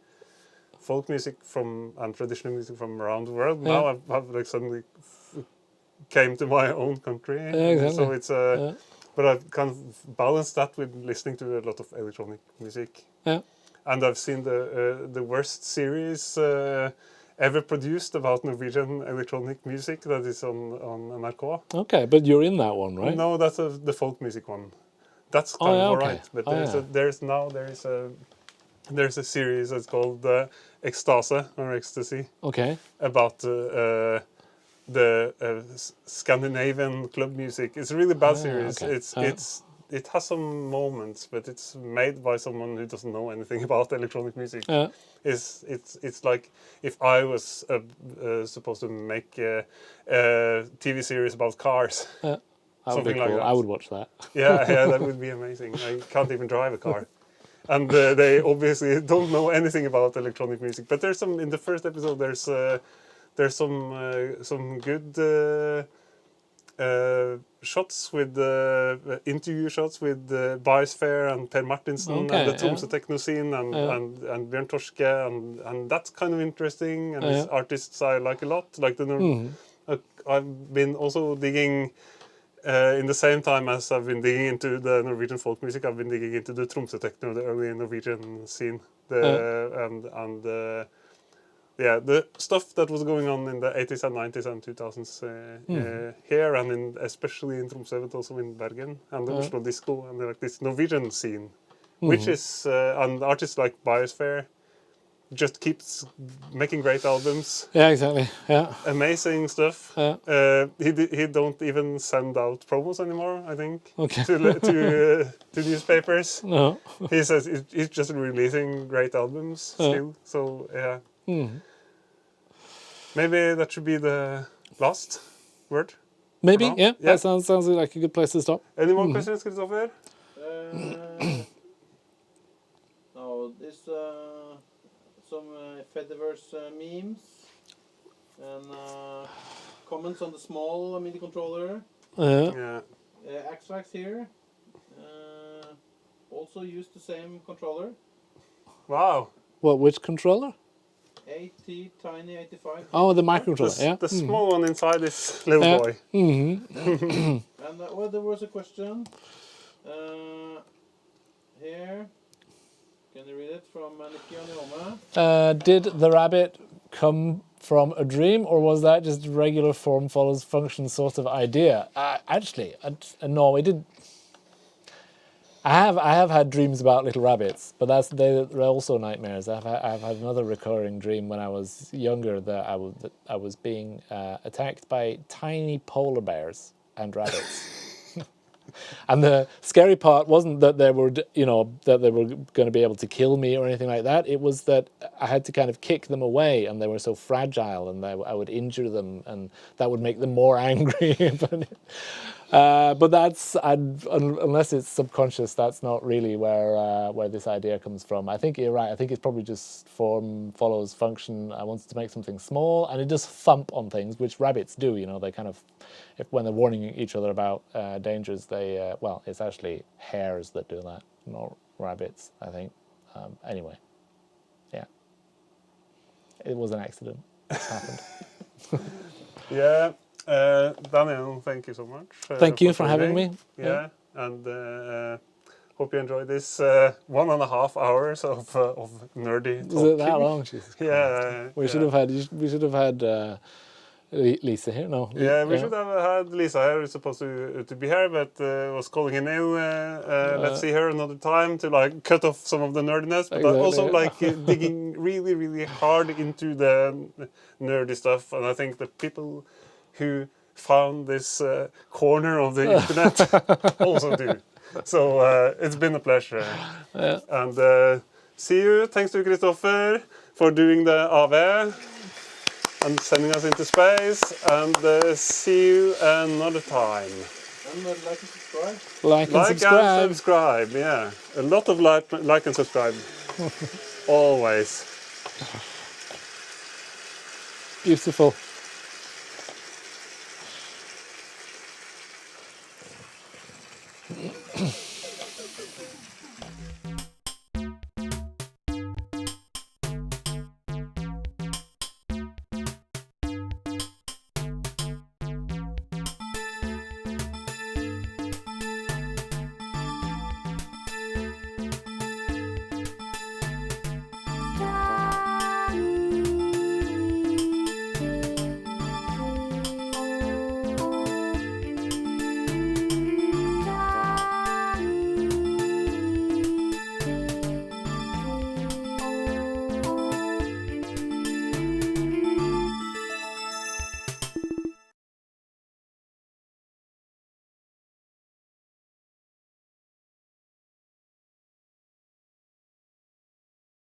folk music and traditional music from around the world. Yeah. Now I've like suddenly came to my own country. Exactly. So it's but I've kind of balanced that with listening to a lot of electronic music. Yeah. And I've seen the worst series ever produced about Norwegian electronic music that is on NRK. Okay, but you're in that one, right? No, that's the folk music one. That's kind of okay. alright. But there's a series that's called Ekstase or Ecstasy Okay. about the Scandinavian club music. It's a really bad series. okay. It has some moments, but it's made by someone who doesn't know anything about electronic music. It's like if I was supposed to make a TV series about cars. That would Something be like cool. that. I would watch that. Yeah, that would be amazing. I can't even drive a car. And they obviously don't know anything about electronic music. But there's some in the first episode. There's some good shots with interview shots with Biosphere and Per Martinsen and the Tromsø techno scene and Bjørn Torske and that's kind of interesting, and these artists I like a lot. Like I've been also digging in the same time as I've been digging into the Norwegian folk music. I've been digging into the Tromsø techno, the early Norwegian scene, the stuff that was going on in the 80s and 90s and 2000s here, and especially in Tromsø, but also in Bergen, and the Oslo disco, and like this Norwegian scene, which is, and artists like Biosphere just keeps making great albums. Yeah, exactly. Yeah. Amazing stuff. Yeah. He don't even send out promos anymore, I think, Okay. to newspapers. No. He says he's just releasing great albums still. So yeah. Maybe that should be the last word. Maybe, now. yeah. That sounds like a good place to stop. Any more questions, Kristoffer? No, there's some Fediverse memes and comments on the small MIDI controller. Yeah. X-Fax here. Also used the same controller. Wow. What? Which controller? AT Tiny 85. Oh, the microcontroller. Yeah. The small one inside this little boy. Mm-hmm. And there was a question here. Can you read it from Nikki Anioma? Did the rabbit come from a dream, or was that just a regular form follows function sort of idea? Actually, no, it did. I have had dreams about little rabbits, but they're also nightmares. I've had another recurring dream when I was younger that I was being attacked by tiny polar bears and rabbits. And the scary part wasn't that they were going to be able to kill me or anything like that. It was that I had to kind of kick them away, and they were so fragile, and I would injure them, and that would make them more angry. But that's, unless it's subconscious, that's not really where this idea comes from. I think you're right. I think it's probably just form follows function. I wanted to make something small, and it does thump on things, which rabbits do. They kind of, when they're warning each other about dangers, they it's actually hares that do that, not rabbits, I think. Anyway, yeah, it was an accident. It happened. Yeah. Daniel, thank you so much. Thank you for having me. Yeah, and hope you enjoyed this 1.5 hours of nerdy talking. Is it that long? Jesus yeah. We should have had Lisa here. No. Yeah, we should have had Lisa here. Who's supposed to be here, but was calling in ill. Let's see her another time to cut off some of the nerdiness, but exactly. also digging really, really hard into the nerdy stuff. And I think the people who found this corner of the internet also do. So it's been a pleasure. Yeah. And see you. Thanks to Kristoffer for doing the AV and sending us into space. And see you another time. And like and subscribe. Like and Like subscribe. and subscribe, yeah. A lot of like and subscribe. Always. Beautiful.